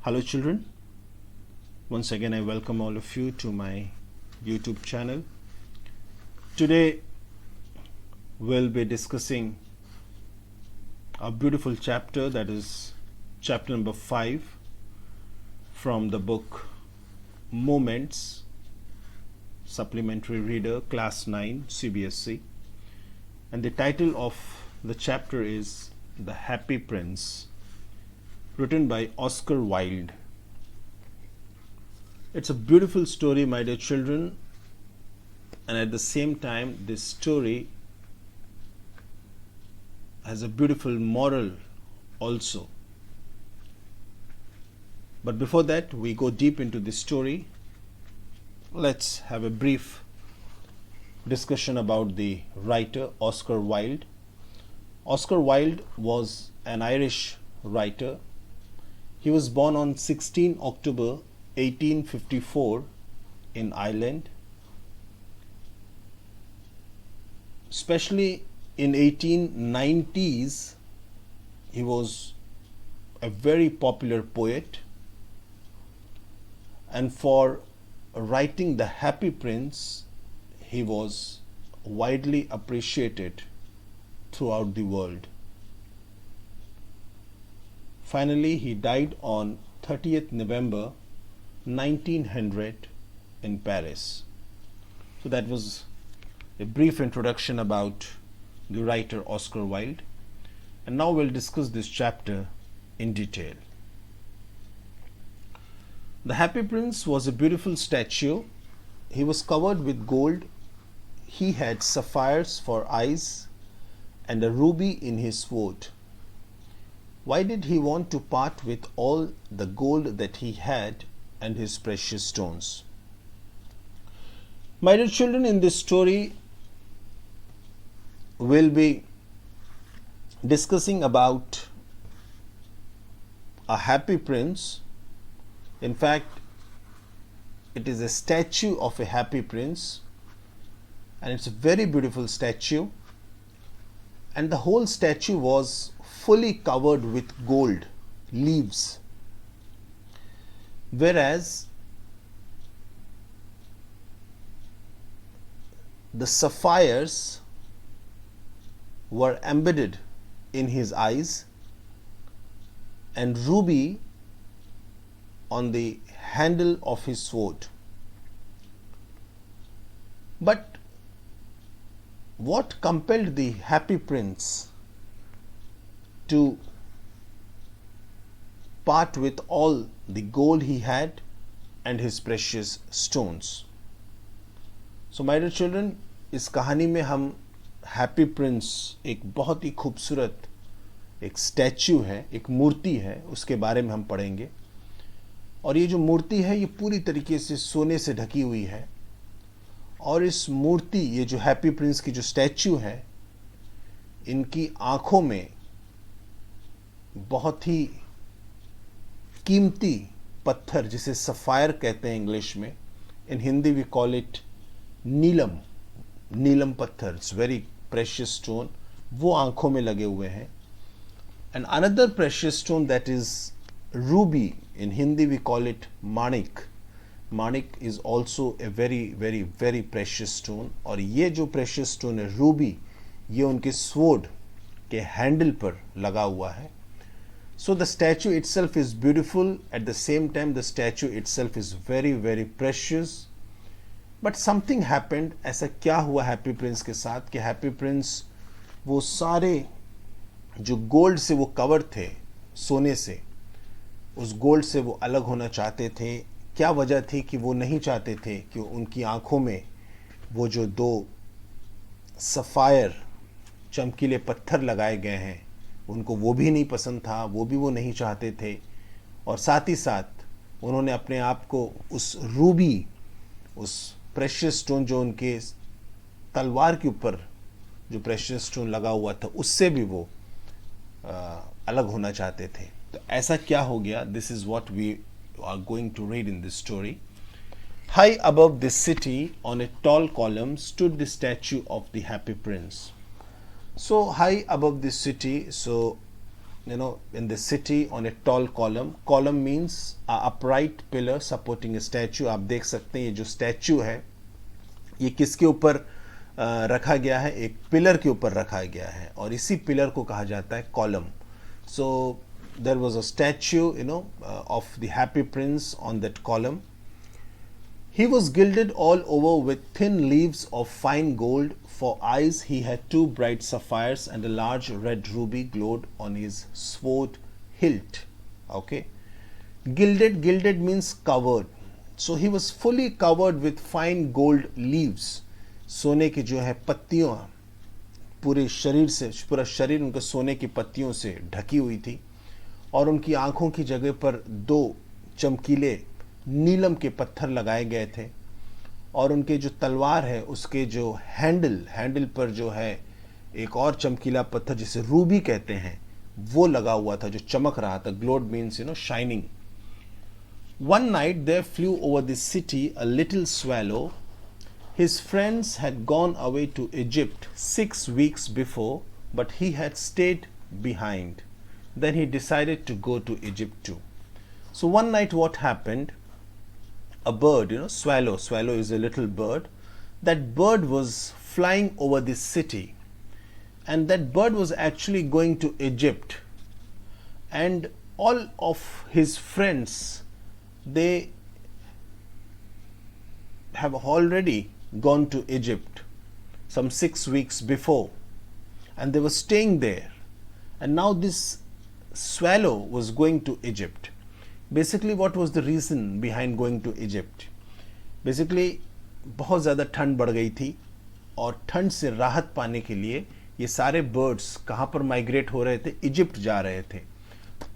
Hello children, once again I welcome all of you to my YouTube channel. Today we'll be discussing a beautiful chapter, that is chapter number 5 from the book Moments, Supplementary Reader, Class 9, CBSE, and the title of the chapter is The Happy Prince, written by Oscar Wilde. It's a beautiful story, my dear children, and at the same time this story has a beautiful moral also. But before that we go deep into the story, let's have a brief discussion about the writer Oscar Wilde. Oscar Wilde was an Irish writer. He was born on 16 October 1854 in Ireland. Especially in 1890s, he was a very popular poet, and for writing The Happy Prince, he was widely appreciated throughout the world. Finally, he died on 30th November 1900 in Paris. So that was a brief introduction about the writer Oscar Wilde. And now we'll discuss this chapter in detail. The Happy Prince was a beautiful statue. He was covered with gold. He had sapphires for eyes and a ruby in his sword. Why did he want to part with all the gold that he had and his precious stones? My dear children, in this story, we'll be discussing about a happy prince. In fact, it is a statue of a happy prince, and it's a very beautiful statue. And the whole statue was fully covered with gold leaves, whereas the sapphires were embedded in his eyes and ruby on the handle of his sword. But what compelled the happy prince to part with all the gold he had and his precious stones? So my dear children, इस कहानी में हम happy Prince, एक बहुत ही खूबसूरत एक statue है, एक मूर्ति है, उसके बारे में हम पढ़ेंगे. और ये जो मूर्ति है ये पूरी तरीके से सोने से ढकी हुई है. और इस मूर्ति, ये जो हैप्पी प्रिंस की जो स्टैच्यू है, इनकी आंखों में बहुत ही कीमती पत्थर, जिसे सफायर कहते हैं इंग्लिश में, इन हिंदी वी कॉल इट नीलम पत्थर, इट्स वेरी प्रेशियस स्टोन, वो आंखों में लगे हुए हैं. And another precious stone that is ruby, in Hindi we call it manik. Manik is also a very very very precious stone. और ये जो प्रेशियस स्टोन है रूबी, ये उनके स्वॉर्ड के हैंडल पर लगा हुआ है. So the statue itself is beautiful. At the same time, the statue itself is very very precious. But something happened. ऐसा क्या हुआ हैप्पी प्रिंस के साथ कि हैप्पी प्रिंस वो सारे जो गोल्ड से वो कवर थे, सोने से, उस गोल्ड से वो अलग होना चाहते थे. क्या वजह थी कि वो नहीं चाहते थे कि उनकी आंखों में वो जो दो सफ़ायर चमकीले पत्थर लगाए गए हैं, उनको वो भी नहीं पसंद था, वो भी वो नहीं चाहते थे. और साथ ही साथ उन्होंने अपने आप को उस रूबी, उस प्रेशियस स्टोन जो उनके तलवार के ऊपर जो प्रेशियस स्टोन लगा हुआ था, उससे भी वो अलग होना चाहते थे. तो ऐसा क्या हो गया? This is what we are going to read in this story. High above the city, on a tall column, stood the statue of the Happy Prince. So high above the city, so in the city on a tall column. Column means a upright pillar supporting a statue. आप देख सकते हैं ये जो statue है ये किसके ऊपर रखा गया है, एक पिलर के ऊपर रखा गया है और इसी पिलर को कहा जाता है column. So there was a statue of the happy prince on that column. He was gilded all over with thin leaves of fine gold. For eyes he had two bright sapphires and a large red ruby glowed on his sword hilt. Okay. Gilded means covered. So he was fully covered with fine gold leaves. सोने की जो है पत्तियों पूरे शरीर से, पूरा शरीर उनके सोने की पत्तियों से ढकी हुई थी और उनकी आंखों की जगह पर दो चमकीले नीलम के पत्थर लगाए गए थे और उनके जो तलवार है उसके जो हैंडल पर जो है एक और चमकीला पत्थर जिसे रूबी कहते हैं वो लगा हुआ था जो चमक रहा था. Glowed means shining. One night there flew over the city a little swallow. His friends had gone away to Egypt 6 weeks before, but he had stayed behind. Then he decided to go to Egypt too. So one night what happened? A bird, swallow is a little bird. That bird was flying over the city and that bird was actually going to Egypt, and all of his friends, they have already gone to Egypt some 6 weeks before and they were staying there, and now this swallow was going to Egypt. Basically what was the reason behind going to Egypt? Basically बहुत ज़्यादा ठंड बढ़ गई थी और ठंड से राहत पाने के लिए ये सारे बर्ड्स कहाँ पर माइग्रेट हो रहे थे? इजिप्ट जा रहे थे.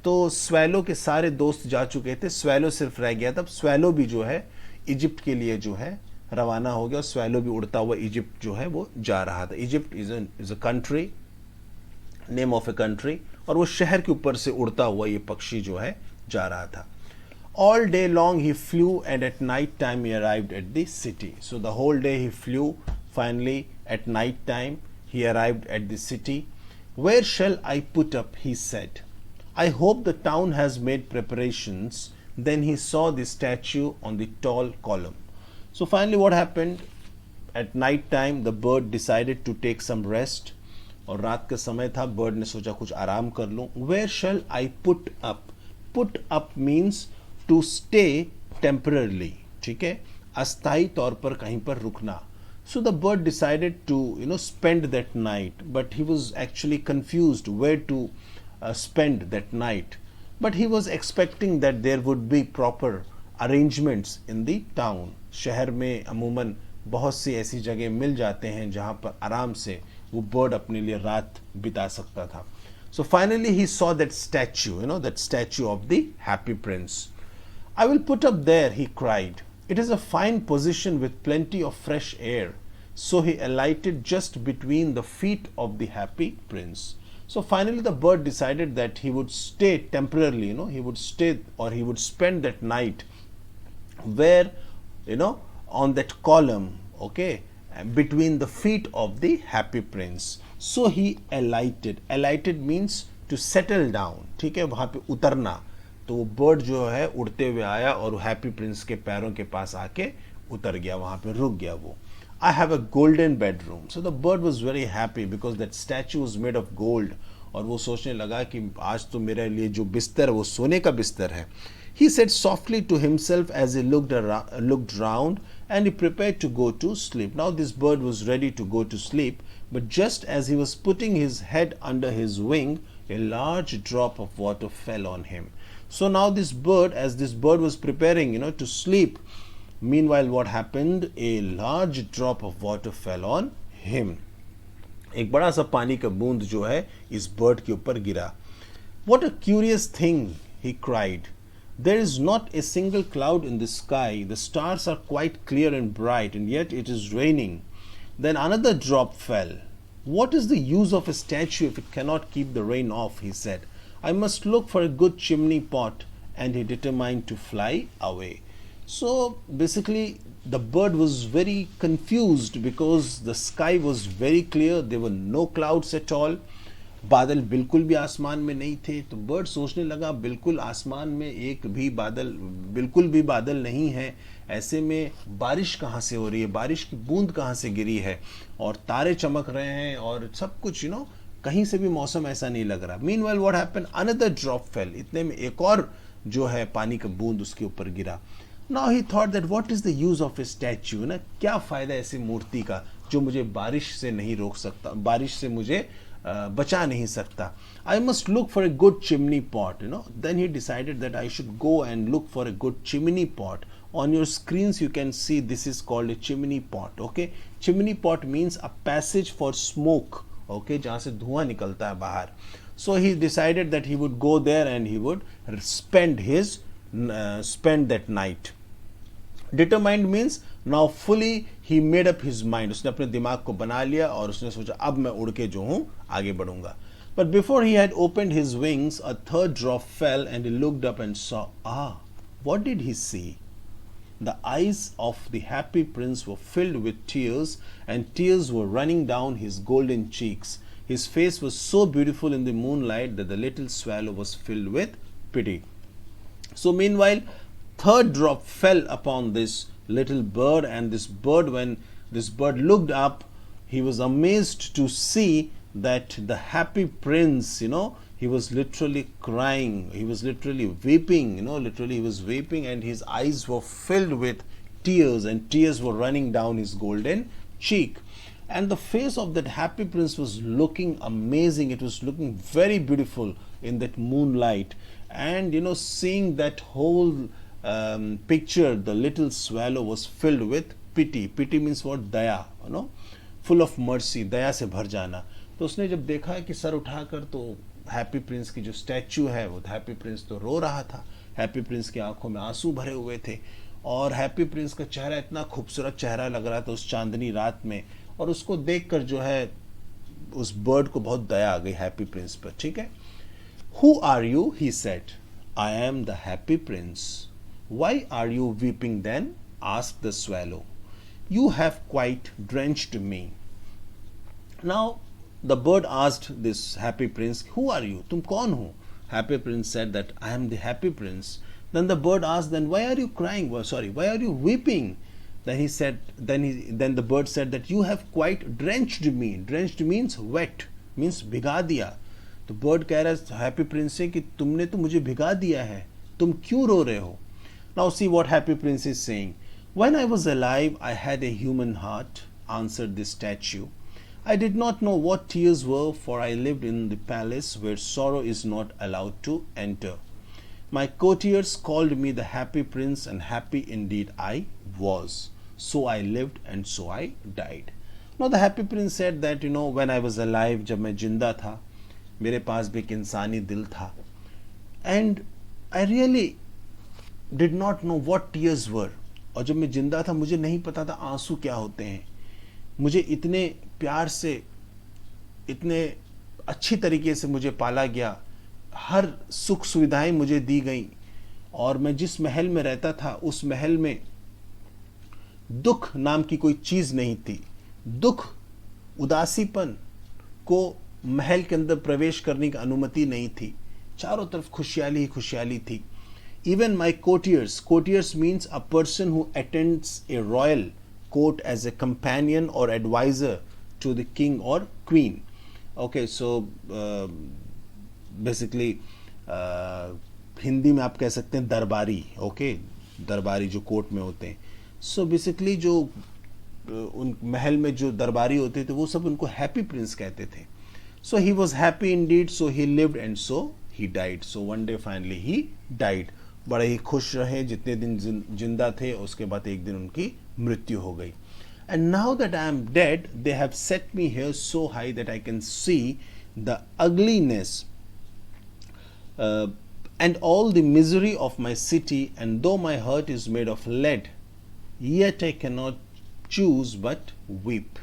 तो स्वैलो के सारे दोस्त जा चुके थे, स्वैलो सिर्फ रह गया. तब स्वैलो भी जो है इजिप्ट के लिए जो है रवाना हो गया और स्वैलो भी उड़ता हुआ इजिप्ट जो है वो जा रहा था. Egypt is a country, name of a country, और वो शहर के ऊपर से उड़ता हुआ ये पक्षी जो है जा रहा था. All day long he flew and at night time he arrived at the city. So the whole day he flew. Finally at night time he arrived at the city. Where shall I put up? He said. I hope the town has made preparations. Then he saw the statue on the tall column. So finally what happened? At night time the bird decided to take some rest. और रात का समय था, bird ने सोचा कुछ आराम कर लूं. Where shall I put up? Put up means to stay temporarily. ठीक है, अस्थाई तौर पर कहीं पर रुकना. So the bird decided to spend that night, but he was actually confused where to spend that night. But he was expecting that there would be proper arrangements in the town. शहर में अमूमन बहुत सी ऐसी जगह मिल जाते हैं जहाँ पर आराम से वो बर्ड अपने लिए रात बिता सकता था. So finally he saw that statue, that statue of the happy prince. I will put up there, he cried. It is a fine position with plenty of fresh air. So he alighted just between the feet of the happy prince. So finally the bird decided that he would stay temporarily, he would stay or he would spend that night where, on that column, okay, between the feet of the happy prince. So he alighted. Alighted means to settle down. ठीक है, वहाँ पे उतरना. तो वो bird जो है उड़ते हुए आया और हैप्पी प्रिंस के पैरों के पास आके उतर गया, वहाँ पे रुक गया वो. I have a golden bedroom. So the bird was very happy because that statue was made of gold. और वो सोचने लगा कि आज तो मेरे लिए जो बिस्तर है वो सोने का बिस्तर है. He said softly to himself as he looked round, and he prepared to go to sleep. Now this bird was ready to go to sleep, but just as he was putting his head under his wing, a large drop of water fell on him. So now this bird, as this bird was preparing, to sleep, meanwhile what happened? A large drop of water fell on him. एक बड़ा सा पानी का बूंद जो है इस bird के ऊपर गिरा. What a curious thing, he cried. There is not a single cloud in the sky. The stars are quite clear and bright, and yet it is raining. Then another drop fell. What is the use of a statue if it cannot keep the rain off? He said. I must look for a good chimney pot, and he determined to fly away. So basically the bird was very confused because the sky was very clear. There were no clouds at all. बादल बिल्कुल भी आसमान में नहीं थे। तो bird सोचने लगा बिल्कुल आसमान में एक भी बादल, बिल्कुल भी बादल नहीं है, ऐसे में बारिश कहाँ से हो रही है, बारिश की बूंद कहाँ से गिरी है, और तारे चमक रहे हैं और सब कुछ कहीं से भी मौसम ऐसा नहीं लग रहा। Meanwhile what happened, another drop fail, इतने में एक और जो है पानी का बूंद उसके ऊपर गिरा। Now he thought that what is the use of A statue, ना क्या फायदा ऐसी मूर्ति का जो मुझे बारिश से नहीं रोक सकता, बारिश से मुझे बचा नहीं सकता। I must look for a good chimney pot, then he decided that I should go and look for a good chimney pot. On your screens you can see this is called a chimney pot. Okay, chimney pot means a passage for smoke, okay, जहाँ से धुआं निकलता है बाहर। So he decided that he would go there and he would spend that night. Determined means now fully he made up his mind, उसने अपने दिमाग को बना लिया और उसने सोचा अब मैं उड़ के जो हूँ आगे बढ़ूंगा। But before he had opened his wings, a third drop fell and he looked up and saw, what did he see? The eyes of the happy prince were filled with tears, and tears were running down his golden cheeks. His face was so beautiful in the moonlight that the little swallow was filled with pity. So meanwhile, third drop fell upon this little bird, and this bird, when this bird looked up, he was amazed to see that the happy prince, he was literally crying, he was literally weeping, literally he was weeping, and his eyes were filled with tears, and tears were running down his golden cheek. And the face of that happy prince was looking amazing, it was looking very beautiful in that moonlight. And seeing that whole picture, the little swallow was filled with pity. Pity means what? Daya, full of mercy, दया से भर जाना। तो उसने जब देखा कि sir उठाकर तो हैप्पी प्रिंस की जो स्टैचू है, वो हैप्पी प्रिंस तो रो रहा था, हैप्पी प्रिंस की आंखों में आंसू भरे हुए थे, और हैप्पी प्रिंस का चेहरा इतना खूबसूरत चेहरा लग रहा था उस चांदनी रात में, और उसको देखकर जो है उस बर्ड को बहुत दया आ गई हैप्पी प्रिंस पर। ठीक है, who are you, he said, I am the happy prince. Why are you weeping then, asked the swallow, you have quite drenched me. Now the bird asked this happy prince, who are you, tum kaun ho? Happy prince said that I am the happy prince. Then the bird asked, then why are you crying, why are you weeping? Then he said, then the bird said that you have quite drenched me. Drenched means wet, means भिगा दिया। तो bird कह रहा है happy prince से कि तुमने तो मुझे भिगा दिया है, तुम क्यों रो रहे हो? Now see what happy prince is saying. When I was alive I had a human heart, answered the statue. I did not know what tears were, for I lived in the palace where sorrow is not allowed to enter. My courtiers called me the happy prince, and happy indeed I was. So I lived and so I died. Now the happy prince said that, when I was alive, जब मैं जिंदा था, मेरे पास भी एक इंसानी दिल था, and I really did not know what tears were. और जब मैं जिंदा था मुझे नहीं पता था आंसू क्या होते हैं। मुझे इतने प्यार से, इतने अच्छी तरीके से मुझे पाला गया, हर सुख सुविधाएं मुझे दी गई, और मैं जिस महल में रहता था उस महल में दुख नाम की कोई चीज नहीं थी। दुख, उदासीपन को महल के अंदर प्रवेश करने की अनुमति नहीं थी, चारों तरफ खुशहाली ही खुशहाली थी। Even my courtiers, courtiers means a person who attends a royal court as a companion or advisor to the king or queen. Okay, so basically Hindi में आप कह सकते हैं दरबारी। ओके, दरबारी जो कोर्ट में होते हैं। सो बेसिकली जो उन महल में जो दरबारी होते थे वो सब उनको हैप्पी प्रिंस कहते थे। So he was happy indeed, so he lived and so he died. So one day finally he died. बड़े ही खुश रहे जितने दिन जिंदा थे, उसके बाद एक दिन उनकी मृत्यु हो गई। And now that I am dead, they have set me here so high that I can see the ugliness and all the misery of my city, and though my heart is made of lead, yet I cannot choose but weep.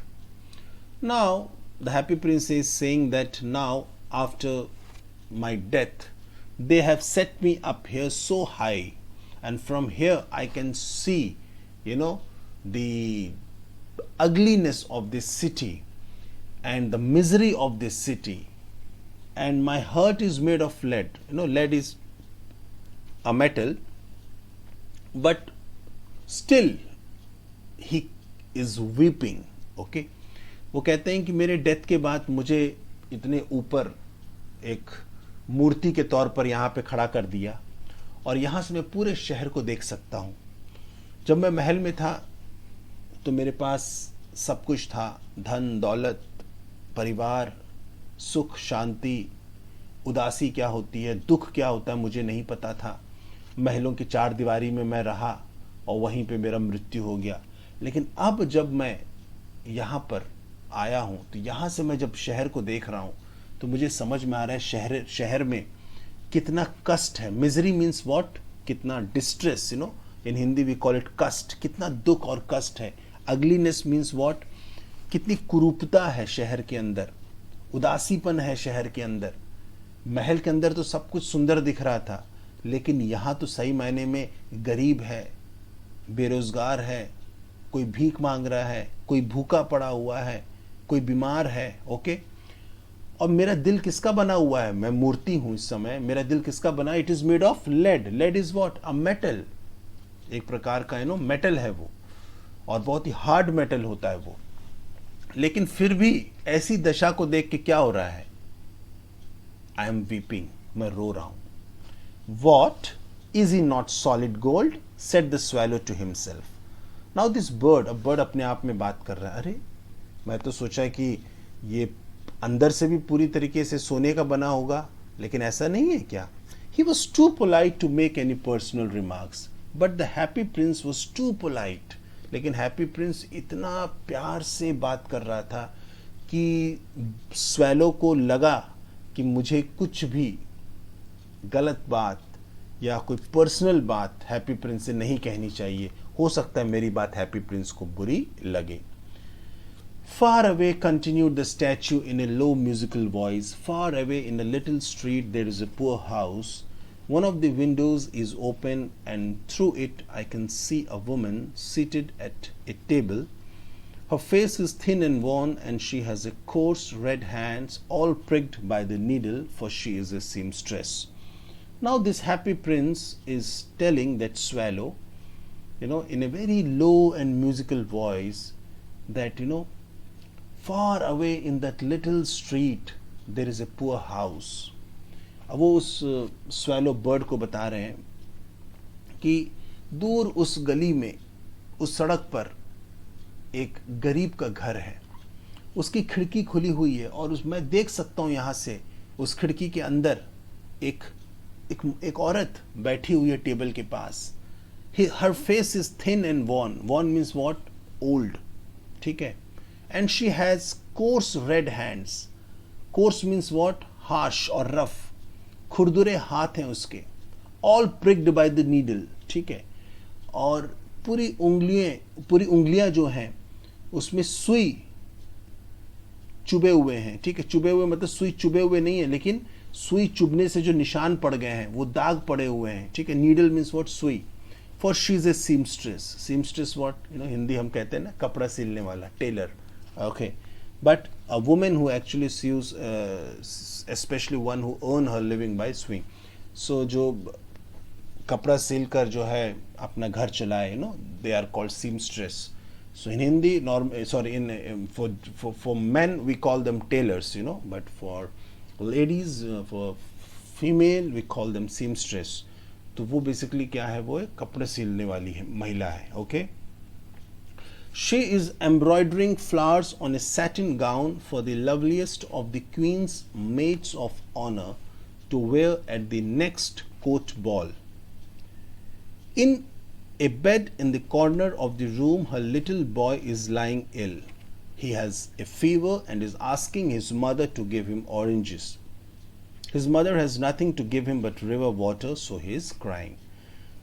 Now, the happy prince is saying that now, after my death, they have set me up here so high, and from here I can see, the ugliness of this city and the misery of this city, and my heart is made of lead. Lead is a metal, but still he is weeping. Okay, वो कहते हैं कि मेरे death के बाद मुझे इतने ऊपर एक मूर्ति के तौर पर यहाँ पे खड़ा कर दिया, और यहाँ से मैं पूरे शहर को देख सकता हूँ. जब मैं महल में था तो मेरे पास सब कुछ था, धन दौलत, परिवार, सुख शांति. उदासी क्या होती है, दुख क्या होता है, मुझे नहीं पता था. महलों की चार दीवारी में मैं रहा और वहीं पे मेरा मृत्यु हो गया. लेकिन अब जब मैं यहाँ पर आया हूँ तो यहाँ से मैं जब शहर को देख रहा हूँ तो मुझे समझ में आ रहा है शहर में कितना कष्ट है. मिजरी मीन्स व्हाट, कितना distress. In Hindi we call it kasht. कितना दुख और कष्ट है. अगलीनेस मीन्स व्हाट, कितनी कुरूपता है शहर के अंदर, उदासीपन है शहर के अंदर. महल के अंदर तो सब कुछ सुंदर दिख रहा था, लेकिन यहाँ तो सही मायने में गरीब है, बेरोजगार है, कोई भीख मांग रहा है, कोई भूखा पड़ा हुआ है, कोई बीमार है. ओके, और मेरा दिल किसका बना हुआ है? मैं मूर्ति हूं इस समय. मेरा दिल किसका बना? It is made of lead. Lead is what? A metal. एक प्रकार का मेटल है वो, और बहुत ही हार्ड मेटल होता है वो. लेकिन फिर भी ऐसी दशा को देख के क्या हो रहा है? I am weeping. मैं रो रहा हूं. What is he not solid gold, said the swallow to himself. Now this bird, अब बर्ड अपने आप में बात कर रहा है. अरे, मैं तो सोचा कि ये अंदर से भी पूरी तरीके से सोने का बना होगा, लेकिन ऐसा नहीं है क्या? He was too polite to make any personal remarks, but the happy prince was too polite. लेकिन हैप्पी प्रिंस इतना प्यार से बात कर रहा था कि स्वेलो को लगा कि मुझे कुछ भी गलत बात या कोई पर्सनल बात हैप्पी प्रिंस से नहीं कहनी चाहिए. हो सकता है मेरी बात हैप्पी प्रिंस को बुरी लगे. Far away, continued the statue in a low musical voice, far away in a little street there is a poor house. One of the windows is open and through it I can see a woman seated at a table. Her face is thin and worn and she has a coarse red hands all pricked by the needle, for she is a seamstress. Now this happy prince is telling that swallow, in a very low and musical voice, that far away in that little street there is a poor house. अब वो उस swallow bird को बता रहे हैं कि दूर उस गली में, उस सड़क पर एक गरीब का घर है. उसकी खिड़की खुली हुई है और मैं देख सकता हूँ यहाँ से उस खिड़की के अंदर एक औरत बैठी हुई है टेबल के पास. Her face is thin and worn. Worn means what? Old. ठीक है. And she has coarse red hands. Coarse means what? Harsh or rough. खुरदुरे हाथ हैं उसके. All pricked by the needle. ठीक है. और पूरी उंगलियां जो हैं उसमें सुई चुभे हुए हैं. ठीक है, चुभे हुए मतलब सुई चुभे हुए नहीं है, लेकिन सुई चुभने से जो निशान पड़ गए हैं वो दाग पड़े हुए हैं. ठीक है. Needle means what? सुई. For she is a seamstress. Seamstress what? Hindi हम कहते हैं ना कपड़ा सिलने वाला, tailor. Okay, but a woman who actually sews, especially one who earn her living by sewing. So जो कपड़ा सिल कर जो है अपना घर चलाए, they are called seamstress. So in Hindi, for men we call them tailors, but for ladies, for female we call them seamstress. तो वो basically क्या है? वो एक कपड़े सिलने वाली है, महिला है. Okay. She is embroidering flowers on a satin gown for the loveliest of the queen's maids of honor to wear at the next court ball. In a bed in the corner of the room, her little boy is lying ill. He has a fever and is asking his mother to give him oranges. His mother has nothing to give him but river water, so he is crying.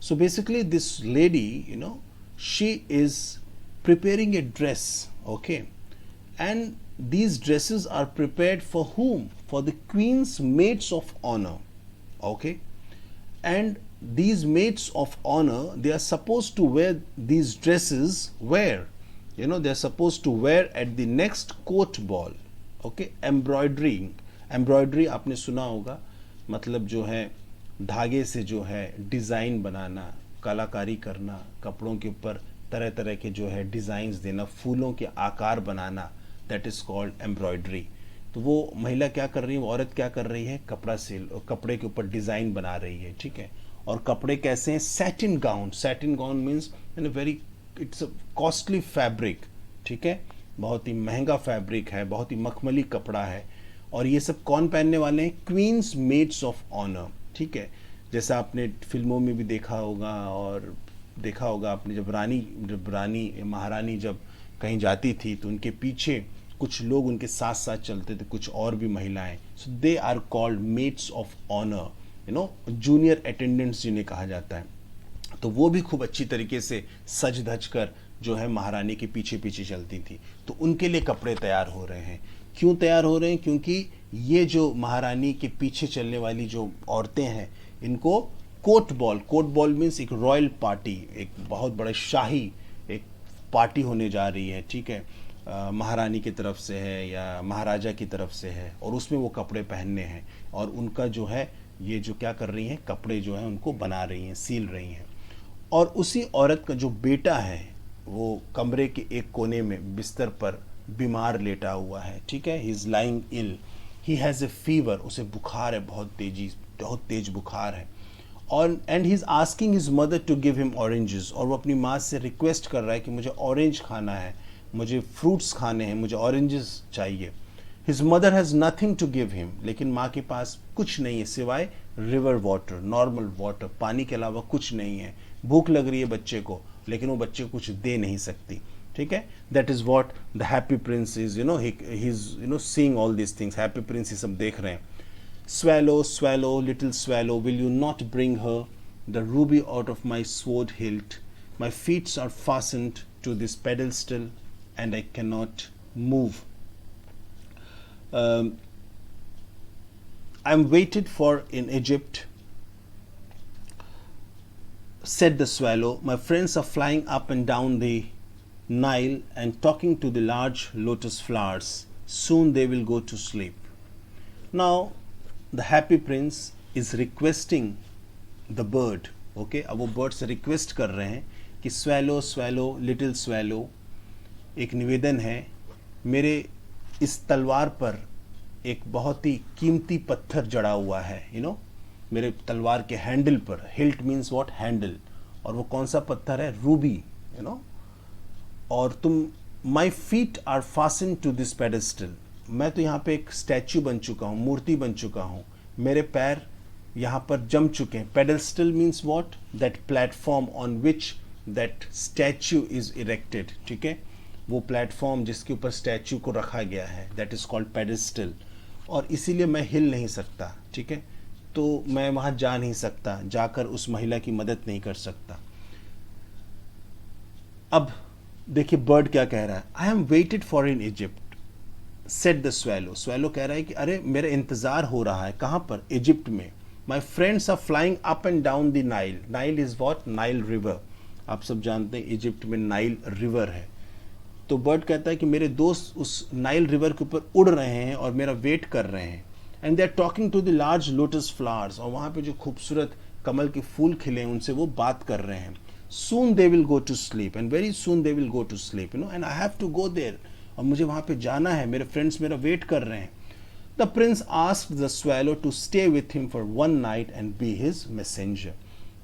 So basically this lady, she is preparing a dress. Okay, and these dresses are prepared for whom? For the queen's maids of honor. Okay, and these maids of honor, they are supposed to wear these dresses where? They are supposed to wear at the next court ball. Okay, embroidering. Embroidery आपने सुना होगा, मतलब जो है धागे से जो है डिज़ाइन बनाना, कलाकारी करना, कपड़ों के ऊपर तरह तरह के जो है डिज़ाइंस देना, फूलों के आकार बनाना, दैट इज़ कॉल्ड एम्ब्रॉयडरी। तो वो महिला क्या कर रही है, वो औरत क्या कर रही है, कपड़े के ऊपर डिज़ाइन बना रही है, ठीक है। और कपड़े कैसे हैं, satin gown. Satin gown means very, it's a costly fabric, ठीक है, बहुत ही महंगा फैब्रिक है, बहुत ही मखमली कपड़ा है। और ये सब कौन पहनने वाले हैं, क्वींस मेड्स ऑफ ऑनर, ठीक है। जैसा आपने फिल्मों में भी देखा होगा, और देखा होगा आपने, जब रानी महारानी जब कहीं जाती थी तो उनके पीछे कुछ लोग उनके साथ साथ चलते थे, कुछ और भी महिलाएं। So they are called maids of honour, junior attendants जिन्हें कहा जाता है। तो वो भी खूब अच्छी तरीके से सज धज कर जो है महारानी के पीछे पीछे चलती थी। तो उनके लिए कपड़े तैयार हो रहे हैं। क्यों तैयार हो रहे हैं, क्योंकि ये जो महारानी के पीछे चलने वाली जो औरतें हैं, इनको कोर्ट बॉल मीन्स एक रॉयल पार्टी, एक बहुत बड़ा शाही एक पार्टी होने जा रही है, ठीक है, महारानी की तरफ से है या महाराजा की तरफ से है, और उसमें वो कपड़े पहनने हैं। और उनका जो है ये जो क्या कर रही हैं, कपड़े जो हैं उनको बना रही हैं, सील रही हैं। और उसी औरत का जो बेटा है वो कमरे के एक कोने में बिस्तर पर बीमार लेटा हुआ है, ठीक है, he is lying ill, he has a fever, उसे बुखार है, बहुत तेज बुखार है। और and he is asking his mother to give him oranges, और वो अपनी माँ से रिक्वेस्ट कर रहा है कि मुझे ऑरेंज खाना है, मुझे फ्रूट्स खाने हैं, मुझे ऑरेंजेस चाहिए। His mother has nothing to give him, लेकिन माँ के पास कुछ नहीं है सिवाय रिवर वाटर, नॉर्मल वाटर, पानी के अलावा कुछ नहीं है। भूख लग रही है बच्चे को, लेकिन वो बच्चे को कुछ दे नहीं सकती, ठीक है। That is what the happy prince is, he is seeing all this things. Happy Prince ये सब देख रहे हैं। Swallow, swallow, little swallow, will you not bring her the ruby out of my sword hilt? My feet are fastened to this pedestal and I cannot move. I am waited for in Egypt, said the swallow. My friends are flying up and down the Nile and talking to the large lotus flowers. Soon they will go to sleep. Now, the happy prince is requesting the bird, okay, अब वो bird से request कर रहे हैं कि swallow swallow little swallow, एक निवेदन है, मेरे इस तलवार पर एक बहुत ही कीमती पत्थर जड़ा हुआ है, मेरे तलवार के हैंडल पर, हिल्ट मीन्स व्हाट, हैंडल, और वो कौन सा पत्थर है, रूबी, और तुम, my feet are fasten to this pedestal, मैं तो यहाँ पे एक स्टैच्यू बन चुका हूँ, मूर्ति बन चुका हूँ, मेरे पैर यहाँ पर जम चुके हैं। Pedestal means what, that platform on which that statue is erected, ठीक है, वो प्लेटफॉर्म जिसके ऊपर स्टैच्यू को रखा गया है, दैट इज कॉल्ड पेडेस्टल। और इसीलिए मैं हिल नहीं सकता, ठीक है, तो मैं वहाँ जा नहीं सकता, जाकर उस महिला की मदद नहीं कर सकता। अब देखिए बर्ड क्या कह रहा है, I M waited for in Egypt, said the swallow. Swallow कह रहा है कि अरे मेरा इंतजार हो रहा है, कहाँ पर, इजिप्ट में। My friends are flying up and down the Nile, Nile is what, Nile river, आप सब जानते हैं इजिप्ट में नाइल रिवर है। तो बर्ड कहता है कि मेरे दोस्त उस नाइल रिवर के ऊपर उड़ रहे हैं और मेरा वेट कर रहे हैं। And they are talking to the large lotus flowers, और वहाँ पे जो खूबसूरत कमल के फूल खिले हैं उनसे वो बात कर रहे हैं। Soon they will go to sleep, and very soon they will go to sleep, and I have to go there, और मुझे वहाँ पे जाना है, मेरे फ्रेंड्स मेरा वेट कर रहे हैं। The prince asked the swallow to stay with him for one night and be his messenger.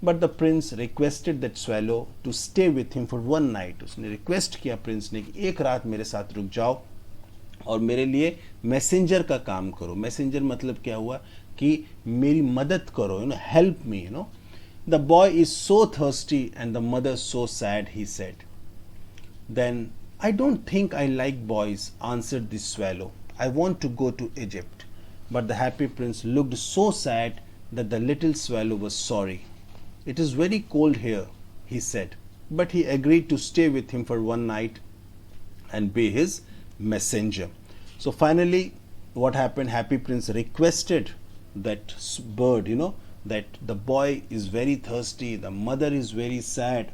But the prince requested that swallow to stay with him for one night. उसने request किया Prince ने कि एक रात मेरे साथ रुक जाओ और मेरे लिए मैसेंजर का काम करो। मैसेंजर मतलब क्या हुआ कि मेरी मदद करो, help me, The boy is so thirsty and the mother so sad, he said. Then, I don't think I like boys, answered the swallow. I want to go to Egypt. But the happy prince looked so sad that the little swallow was sorry. It is very cold here, he said. But he agreed to stay with him for one night and be his messenger. So finally, what happened? Happy prince requested that bird, that the boy is very thirsty, the mother is very sad,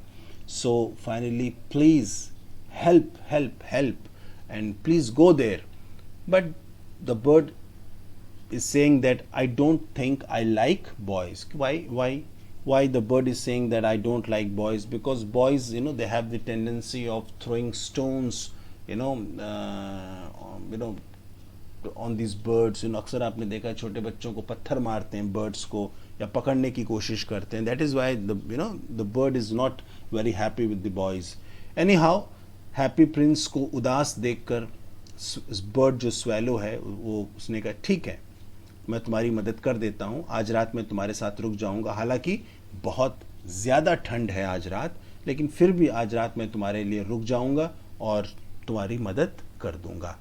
so finally please help, and please go there. But the bird is saying that I don't think I like boys. Why the bird is saying that I don't like boys? Because boys, they have the tendency of throwing stones, on these birds. अक्सर आपने देखा है छोटे बच्चों को पत्थर मारते हैं बर्ड्स को, या पकड़ने की कोशिश करते हैं. That is why the bird is not very happy with the boys. Any how, happy Prince को उदास देखकर बर्ड जो स्वेलो है वो उसने कहा ठीक है, मैं तुम्हारी मदद कर देता हूँ, आज रात मैं तुम्हारे साथ रुक जाऊंगा. हालांकि बहुत ज़्यादा ठंड है आज रात, लेकिन फिर भी आज रात मैं तुम्हारे लिए रुक जाऊंगा और तुम्हारी मदद कर दूंगा.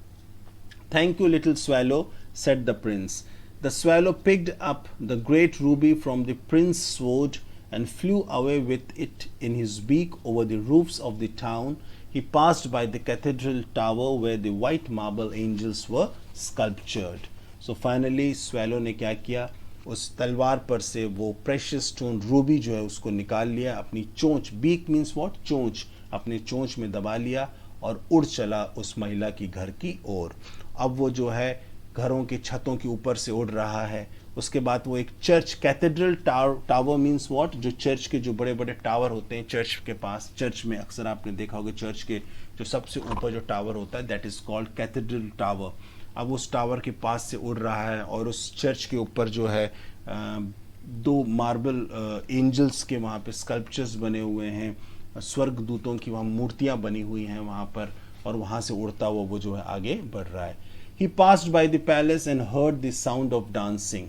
Thank you, little swallow, said the prince. The swallow picked up the great ruby from the prince's sword and flew away with it in his beak over the roofs of the town. He passed by the cathedral tower where the white marble angels were sculptured. So finally, swallow ने क्या किया, उस तलवार पर से वो precious stone Ruby जो है उसको निकाल लिया, अपनी चोंच, बीक मीन्स व्हाट, चोंच, अपने चोंच में दबा लिया और उड़ चला उस महिला की घर की ओर. अब वो जो है घरों की छतों के ऊपर से उड़ रहा है. उसके बाद वो एक church, cathedral tower means what, जो चर्च के जो बड़े बड़े टावर होते हैं चर्च के पास, चर्च में अक्सर आपने देखा होगा चर्च के जो सबसे ऊपर जो टावर होता है that is called cathedral tower. अब उस टावर के पास से उड़ रहा है और उस चर्च के ऊपर जो है दो मार्बल एंजल्स के वहाँ पे स्कल्पचर्स बने हुए हैं, स्वर्ग दूतों की वहाँ मूर्तियाँ बनी हुई हैं वहाँ पर, और वहाँ से उड़ता हुआ वो जो है आगे बढ़ रहा है. He passed by the palace and heard the sound of dancing.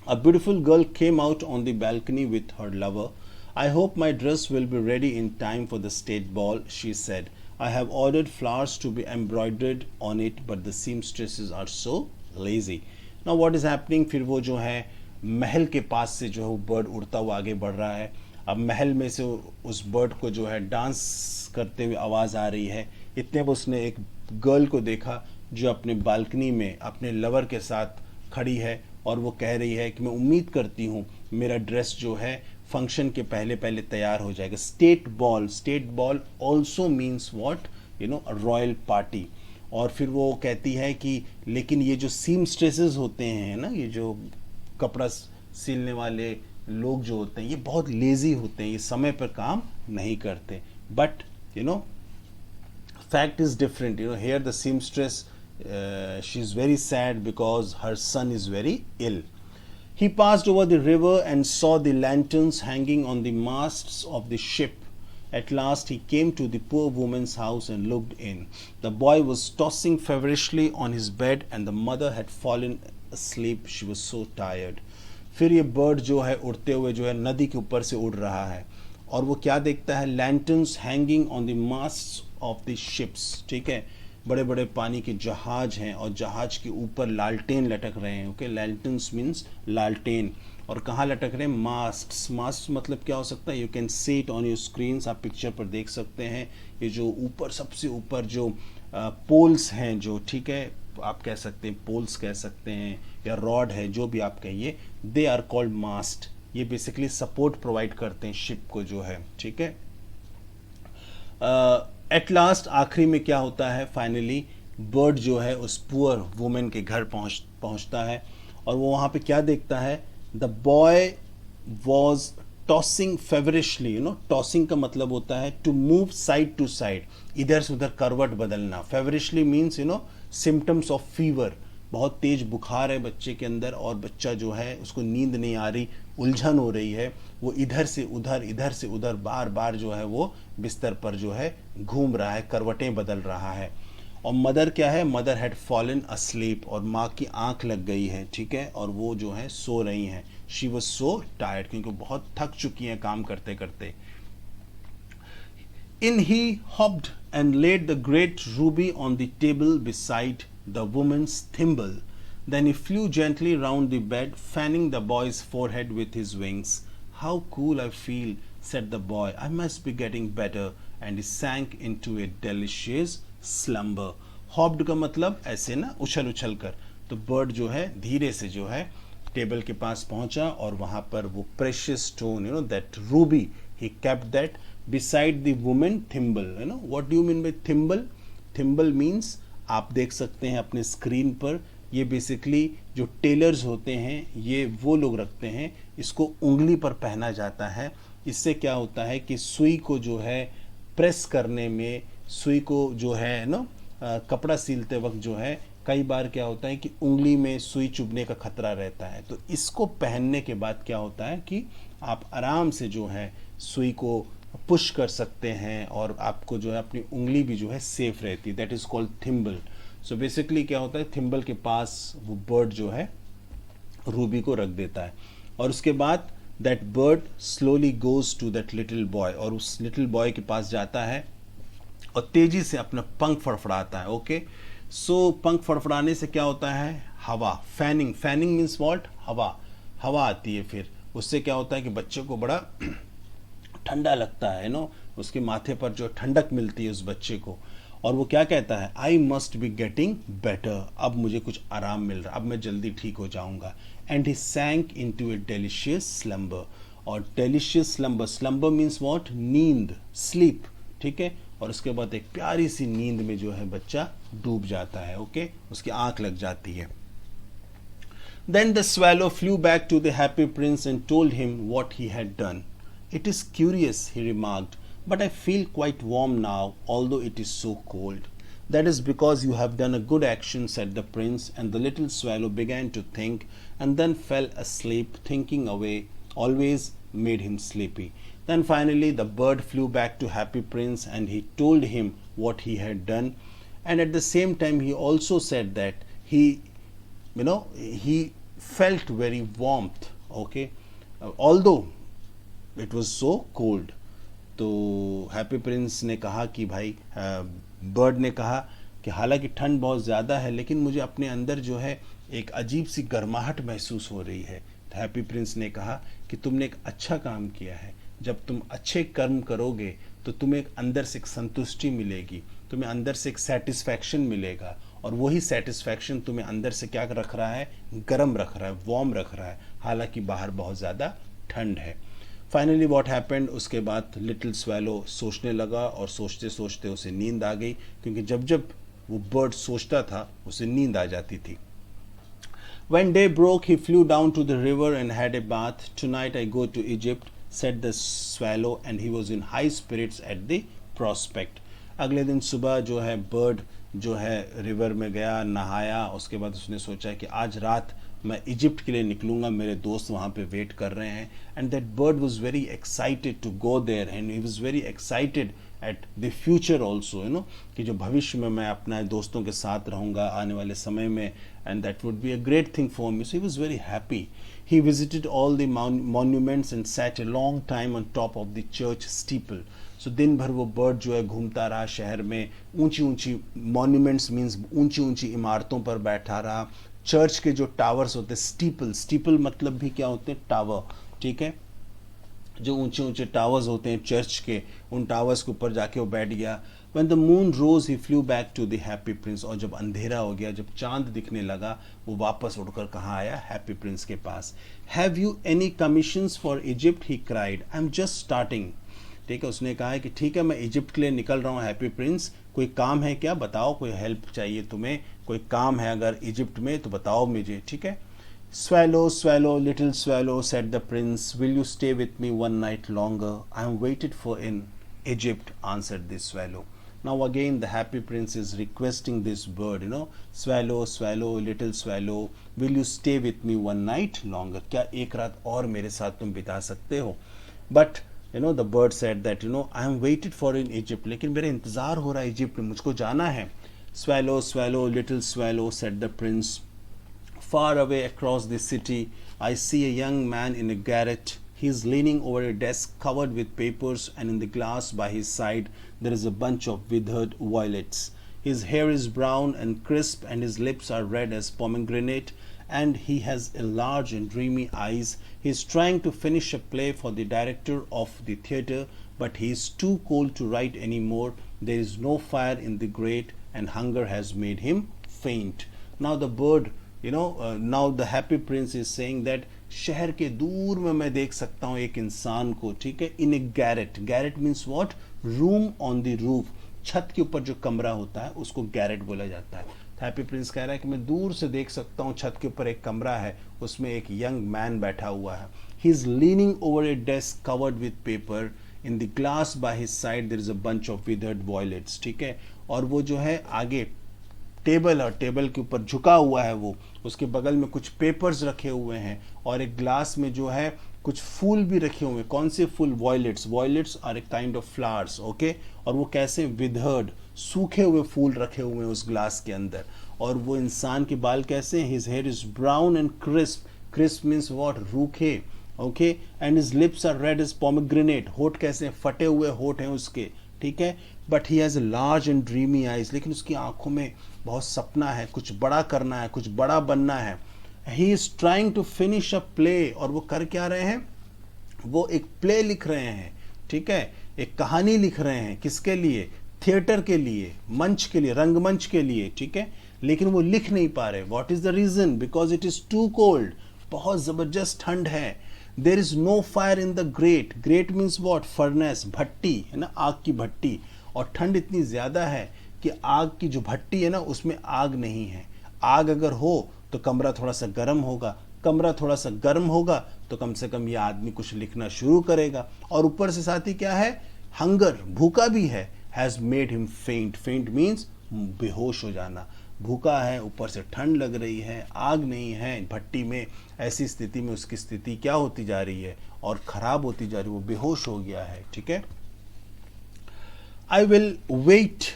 A beautiful girl came out on the balcony with her lover. I hope my dress will be ready in time for the state ball, she said. I have ordered flowers to be embroidered on it, but the seamstresses are so lazy. Now what is happening? फिर वो जो है महल के पास से जो है वो bird उड़ता हुआ आगे बढ़ रहा है. अब महल में से उस बर्ड को जो है डांस करते हुए आवाज़ आ रही है. इतने में उसने एक गर्ल को देखा जो अपने बालकनी में अपने लवर के साथ खड़ी है और वो कह रही है कि मैं उम्मीद करती हूँ मेरा ड्रेस जो है फंक्शन के पहले पहले तैयार हो जाएगा. State ball also means what, royal party. और फिर वो कहती है कि लेकिन ये जो सीमस्ट्रेसेस होते हैं ना, ये जो कपड़ा सिलने वाले लोग जो होते हैं ये बहुत लेजी होते हैं, ये समय पर काम नहीं करते. But fact is different. Here the seamstress, she's very sad because her son is very ill. He passed over the river and saw the lanterns hanging on the masts of the ship. At last he came to the poor woman's house and looked in. The boy was tossing feverishly on his bed and the mother had fallen asleep. She was so tired. फिर ये bird जो है उड़ते हुए जो है नदी के ऊपर से उड़ रहा है और वो क्या देखता है, lanterns hanging on the masts of the ships. ठीक है, बड़े बड़े पानी के जहाज हैं और जहाज के ऊपर लालटेन लटक रहे हैं. ओके, लैंटर्न्स मीन्स लालटेन. और कहाँ लटक रहे हैं? मास्ट्स. मास्ट मतलब क्या हो सकता है? You can see it on your screens, आप पिक्चर पर देख सकते हैं. ये जो ऊपर सबसे ऊपर जो पोल्स हैं जो, ठीक है, आप कह सकते हैं पोल्स कह सकते हैं या रॉड है, जो भी आप कहिए, दे आर कॉल्ड मास्ट. ये बेसिकली सपोर्ट प्रोवाइड करते हैं शिप को जो है. ठीक है. एट लास्ट, आखिरी में क्या होता है, फाइनली बर्ड जो है उस पुअर वुमेन के घर पहुंचता है और वो वहाँ पे क्या देखता है, the boy was tossing feverishly. Tossing का मतलब होता है to move side to side, इधर से उधर करवट बदलना. Feverishly means symptoms of fever, बहुत तेज बुखार है बच्चे के अंदर और बच्चा जो है उसको नींद नहीं आ रही, उलझन हो रही है, वो इधर से उधर बार बार जो है वो बिस्तर पर जो है घूम रहा है, करवटें बदल रहा है. और मदर क्या है, मदर हैड फॉलन अस्लीप, और माँ की आंख लग गई है. ठीक है, और वो जो है सो रही हैं. शी वॉज सो टायर्ड, क्योंकि बहुत थक चुकी हैं काम करते करते. In he hopped and laid the great ruby on the table beside the woman's thimble. Then he flew gently round the bed, fanning the boy's forehead with his wings. How cool I feel, said the boy. I must be getting better. And he sank into a delicious slumber. Hopped का मतलब ऐसे ना उछल कर. तो bird जो है धीरे से जो है टेबल के पास पहुंचा और वहां पर वो precious stone, that ruby, he kept that beside the woman thimble. What do you mean by thimble? Thimble means, आप देख सकते हैं अपने स्क्रीन पर, ये बेसिकली जो टेलर्स होते हैं ये वो लोग रखते हैं, इसको उंगली पर पहना जाता है। इससे क्या होता है कि सुई को जो है प्रेस करने में, सुई को जो है ना कपड़ा सीलते वक्त जो है कई बार क्या होता है कि उंगली में सुई चुभने का खतरा रहता है। तो इसको पहनने के बाद क्या होता है कि आप आराम से जो है सुई को पुश कर सकते हैं और आपको जो है अपनी उंगली भी जो है सेफ रहती है। That is called thimble. So basically क्या होता है, थिम्बल के पास वो बर्ड जो है रूबी को रख देता है और उसके बाद that bird slowly goes to that little boy, और उस लिटिल बॉय के पास जाता है और तेजी से अपना पंख फड़फड़ाता है। ओके, सो पंख फड़फड़ाने से क्या होता है, हवा, फैनिंग, फैनिंग मीन्स व्हाट, हवा, हवा आती है। फिर उससे क्या होता है कि बच्चे को बड़ा ठंडा लगता है नो, उसके माथे पर जो ठंडक मिलती है उस बच्चे को, और वो क्या कहता है, I must be getting better, अब मुझे कुछ आराम मिल रहा, अब मैं जल्दी ठीक हो जाऊंगा। And he sank into a delicious slumber, और delicious slumber, slumber means what, नींद, स्लीप, ठीक है। और उसके बाद एक प्यारी सी नींद में जो है बच्चा डूब जाता है। ओके, उसकी आंख लग जाती है। Then the swallow flew back to the happy prince and told him what he had done. It is curious, he remarked, but I feel quite warm now, although it is so cold. That is because you have done a good action, said the prince, and the little swallow began to think and then fell asleep. Thinking away always made him sleepy. Then finally the bird flew back to happy prince and he told him what he had done, and at the same time he also said that he felt very warmth, okay, although it was so cold. तो happy Prince ने कहा कि भाई, bird ने कहा कि हालांकि ठंड बहुत ज़्यादा है लेकिन मुझे अपने अंदर जो है एक अजीब सी गर्माहट महसूस हो रही है। तो हैप्पी प्रिंस ने कहा कि तुमने एक अच्छा काम किया है, जब तुम अच्छे कर्म करोगे तो तुम्हें एक अंदर से एक संतुष्टि मिलेगी, तुम्हें अंदर से एक सेटिस्फैक्शन मिलेगा, और वही सेटिस्फैक्शन तुम्हें अंदर से क्या रख रहा है, गर्म रख रहा है, वार्म रख रहा है, हालांकि बाहर बहुत ज़्यादा ठंड है। फाइनली व्हाट हैपेंड, उसके बाद लिटिल स्वेलो सोचने लगा और सोचते सोचते उसे नींद आ गई, क्योंकि जब जब वो बर्ड सोचता था उसे नींद आ जाती थी। When day broke, he flew down to the river and had a bath. Tonight I go to Egypt, said the swallow, and he was in high spirits at the prospect. अगले दिन सुबह जो है बर्ड जो है river में गया, नहाया, उसके बाद उसने सोचा कि आज रात मैं इजिप्ट के लिए निकलूंगा, मेरे दोस्त वहाँ पे वेट कर रहे हैं। And that bird was very excited to go there and he was very excited at the future also, कि जो भविष्य में मैं अपने दोस्तों के साथ रहूँगा आने वाले समय में, and that would be a great thing for me. So he was very happy. He visited all the monuments and sat a long time on top of the church steeple. So दिन भर वो bird जो है घूमता रहा शहर में, ऊंची ऊंची मॉन्यूमेंट्स मीन्स ऊंची ऊंची इमारतों पर बैठा रहा। चर्च के जो टावर्स होते हैं, स्टीपल, स्टीपल मतलब भी क्या होते हैं, टावर, ठीक है, जो ऊंचे ऊंचे टावर्स होते हैं चर्च के, उन टावर्स के ऊपर जाके वो बैठ गया। When the moon rose, he flew back to the happy prince. और जब अंधेरा हो गया, जब चांद दिखने लगा, वो वापस उड़कर कहाँ आया, हैप्पी प्रिंस के पास। Have you any commissions for Egypt? He cried. I'm just starting. ठीक है, उसने कहा है कि ठीक है मैं इजिप्ट के लिए निकल रहा हूँ हैप्पी प्रिंस, कोई काम है क्या, बताओ, कोई हेल्प चाहिए तुम्हें, कोई काम है अगर इजिप्ट में तो बताओ मुझे, ठीक है। Swallow, swallow, little swallow, said the prince, will you stay with me one night longer? I am waited for in Egypt, answered the swallow. Now again the happy prince is requesting this bird, swallow, swallow, little swallow, will you stay with me one night longer? क्या एक रात और मेरे साथ तुम बिता सकते हो? But the bird said that I am waited for in Egypt, लेकिन मेरा इंतजार हो रहा है इजिप्ट में, मुझको जाना है। Swallow, swallow, little swallow, said the prince, far away across the city I see a young man in a garret. He is leaning over a desk covered with papers, and in the glass by his side there is a bunch of withered violets. His hair is brown and crisp, and his lips are red as pomegranate, and he has a large and dreamy eyes. He is trying to finish a play for the director of the theatre, but he is too cold to write any more. There is no fire in the grate, and hunger has made him faint. Now the bird, now the happy prince is saying that शहर के दूर में मैं देख सकता हूँ एक इंसान को, ठीक है, in a garret, garret means what, room on the roof, छत के ऊपर जो कमरा होता है उसको गैरेट बोला जाता है। हैप्पी प्रिंस कह रहा है कि मैं दूर से देख सकता हूँ, छत के ऊपर एक कमरा है, उसमें एक यंग मैन बैठा हुआ है. He is leaning over a desk covered with paper. In the glass by his side there is a bunch of withered violets. ठीक है, और वो जो है आगे टेबल और टेबल के ऊपर झुका हुआ है, वो उसके बगल में कुछ पेपर्स रखे हुए हैं और एक ग्लास में जो है कुछ फूल भी रखे हुए हैं. कौन से फूल? Violets. Violets are a kind of flowers. Okay, और वो कैसे? विदर्ड, सूखे हुए फूल रखे हुए हैं उस ग्लास के अंदर. और वो इंसान के बाल कैसे हैं? His hair is brown and crisp. Crisp means what? रूखे. Okay, and his lips are red as pomegranate. होठ कैसे हैं? फटे हुए होठ हैं उसके. ठीक है, but he has a large and dreamy eyes. लेकिन उसकी आंखों में बहुत सपना है, कुछ बड़ा करना है, कुछ बड़ा बनना है. He is trying to finish a play. और वो कर क्या रहे हैं? वो एक प्ले लिख रहे हैं. ठीक है, एक कहानी लिख रहे हैं. किसके लिए? थिएटर के लिए, मंच के लिए, रंगमंच के लिए. ठीक है, लेकिन वो लिख नहीं पा रहे. What is the reason? Because it is too cold. बहुत जबरदस्त ठंड है. There is no fire in the grate. Grate means what? Furnace, भट्टी है ना, आग की भट्टी. और ठंड इतनी ज्यादा है कि आग की जो भट्टी है ना, उसमें आग नहीं है. आग अगर हो तो कमरा थोड़ा सा गर्म होगा. कमरा थोड़ा सा गर्म होगा तो कम से कम ये आदमी कुछ लिखना शुरू करेगा. और ऊपर से साथ ही क्या है? हंगर, भूखा भी है. हैज मेड हिम फेंट. फेंट मीन्स बेहोश हो जाना. भूखा है, ऊपर से ठंड लग रही है, आग नहीं है भट्टी में. ऐसी स्थिति में उसकी स्थिति क्या होती जा रही है? और खराब होती जा रही है. वो बेहोश हो गया है. ठीक है, I will wait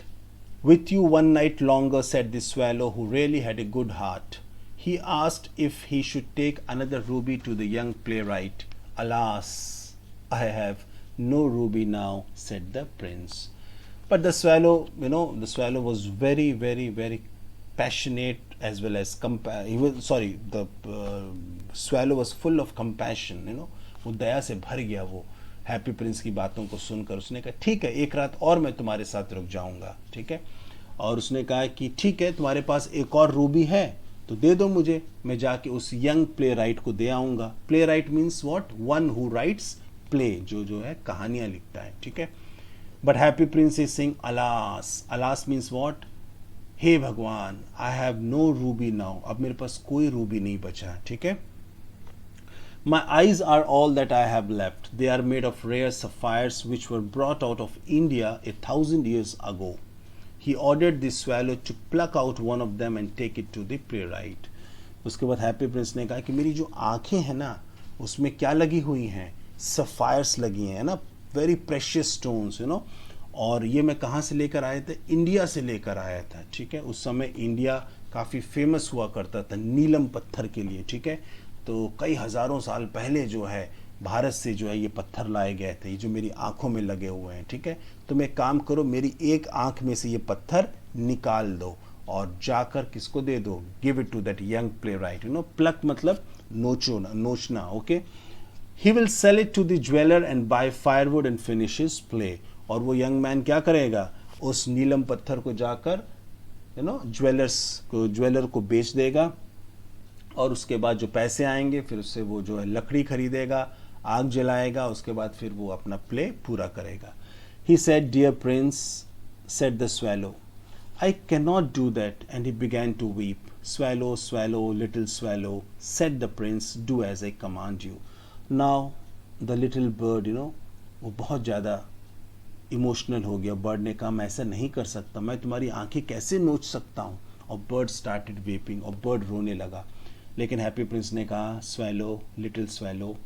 with you one night longer, said the swallow, who really had a good heart. He asked if he should take another ruby to the young playwright. Alas, I have no ruby now, said the prince. But the swallow, the swallow was very, very, very passionate, as well as the swallow was full of compassion. वो दया से भर गया. वो happy Prince की बातों को सुनकर उसने कहा ठीक है, एक रात और मैं तुम्हारे साथ रुक जाऊंगा. ठीक है, और उसने कहा कि ठीक है, तुम्हारे पास एक और रूबी है तो दे दो मुझे, मैं जाके उस यंग प्ले राइट को दे आऊंगा. Playwright means what? One who writes plays, जो है कहानियां लिखता है. ठीक है, but happy prince is saying alas. Alas means what? हे भगवान, I have no ruby now. अब मेरे पास कोई रूबी नहीं बचा. ठीक है, my eyes are all that I have left. They are made of rare sapphires which were brought out of India 1,000 years ago. He ordered the swallow to pluck out one of them and take it to the playwright. उसके बाद happy Prince ने कहा कि मेरी जो आंखें हैं ना, उसमें क्या लगी हुई हैं? सफायर्स लगी हैं ना, वेरी प्रेशियस स्टोन्स. और ये मैं कहाँ से लेकर आए थे? इंडिया से लेकर आया था. ठीक है, उस समय इंडिया काफ़ी फेमस हुआ करता था नीलम पत्थर के लिए. ठीक है, तो कई हज़ारों साल पहले जो है भारत से जो है ये पत्थर लाए गए थे, ये जो मेरी आंखों में लगे हुए हैं. ठीक है, तो मैं काम करो, मेरी एक आंख में से ये पत्थर निकाल दो और जाकर किसको दे दो? Give it to that young playwright. Pluck मतलब नोचना. Okay, he will sell it to the jeweller and buy firewood and finish his play. और वो यंग मैन क्या करेगा? उस नीलम पत्थर को जाकर ज्वेलर को बेच देगा. और उसके बाद जो पैसे आएंगे फिर उससे वो जो है लकड़ी खरीदेगा, आग जलाएगा, उसके बाद फिर वो अपना प्ले पूरा करेगा. He said, dear prince, said the swallow, I can not do that. And he began to weep. Swallow, swallow, little swallow, said the prince, do as I command you. Now the little bird, वो बहुत ज़्यादा emotional हो गया. Bird ने कहा मैं ऐसा नहीं कर सकता, मैं तुम्हारी आंखें कैसे नोच सकता हूँ. और बर्ड स्टार्टेड वीपिंग, और बर्ड रोने लगा. लेकिन हैप्पी प्रिंस ने कहा, swallow, little swallow,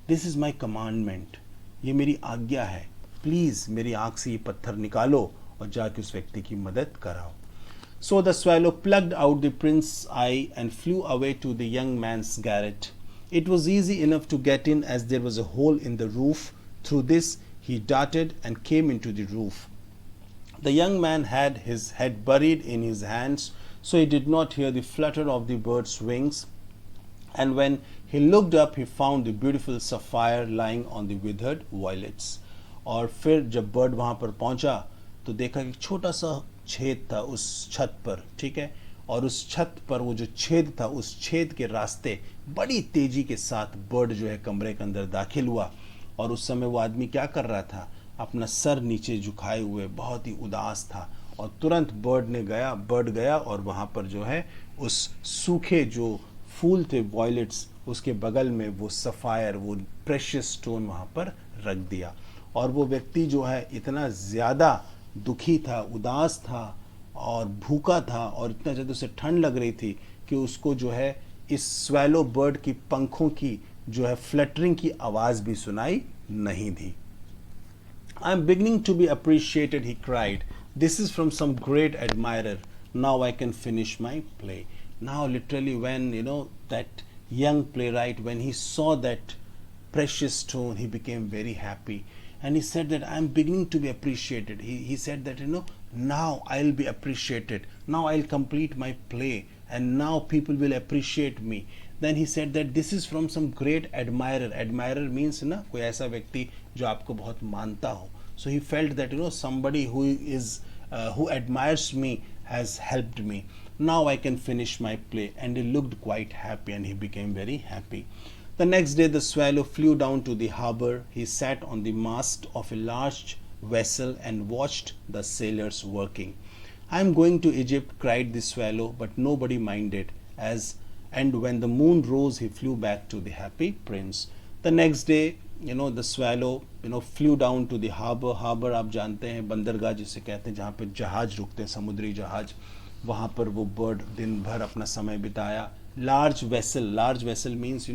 this is my commandment, ये मेरी आज्ञा है, प्लीज़ मेरी आँख से ये पत्थर निकालो और जाके उस व्यक्ति की मदद कराओ. So the swallow plucked out the prince eye and flew away to the young man's garret. It was easy enough to get in as there was a hole in the roof. Through this he darted and came into the roof. The young man had his head buried in his hands, so he did not hear the flutter of the bird's wings. And when he looked up, he found the beautiful sapphire lying on the withered violets. और फिर जब bird वहाँ पर पहुँचा तो देखा कि छोटा सा छेद था उस छत पर. ठीक है, और उस छत पर वो जो छेद था, उस छेद के रास्ते बड़ी तेजी के साथ बर्ड जो है कमरे के अंदर दाखिल हुआ. और उस समय वो आदमी क्या कर रहा था? अपना सर नीचे झुकाए हुए बहुत ही उदास था और तुरंत बर्ड गया और वहाँ पर जो है उस सूखे जो फूल थे वॉयलेट्स, उसके बगल में वो सफ़ायर, वो प्रेशियस स्टोन वहाँ पर रख दिया। और वो व्यक्ति जो है इतना ज़्यादा दुखी था, उदास था और भूखा था और इतना ज़्यादा उसे ठंड लग रही थी कि उसको जो है इस स्वेलो बर्ड की पंखों की जो है फ्लटरिंग की आवाज़ भी सुनाई नहीं दी। I am beginning to be appreciated, he cried. This is from some great admirer. Now I can finish my play. Now, literally, when that young playwright, when he saw that precious stone, he became very happy. And he said that I am beginning to be appreciated. He said that, now I'll be appreciated. Now I'll complete my play. And now people will appreciate me. Then he said that this is from some great admirer. Admirer means ना कोई ऐसा व्यक्ति जो आपको बहुत मानता हो. So he felt that somebody who admires me has helped me. Now I can finish my play. And he looked quite happy and he became very happy. The next day the swallow flew down to the harbour. He sat on the mast of a large vessel and watched the sailors working. I am going to Egypt, cried the swallow, but nobody minded. And when the moon rose, he flew back to the happy prince. The next day, the swallow, flew down to the harbor. Harbor आप जानते हैं, बंदरगाह जिसे कहते हैं, जहाँ पे जहाज रुकते हैं, समुद्री जहाज. वहाँ पर वो बर्ड दिन भर अपना समय बिताया. Large vessel means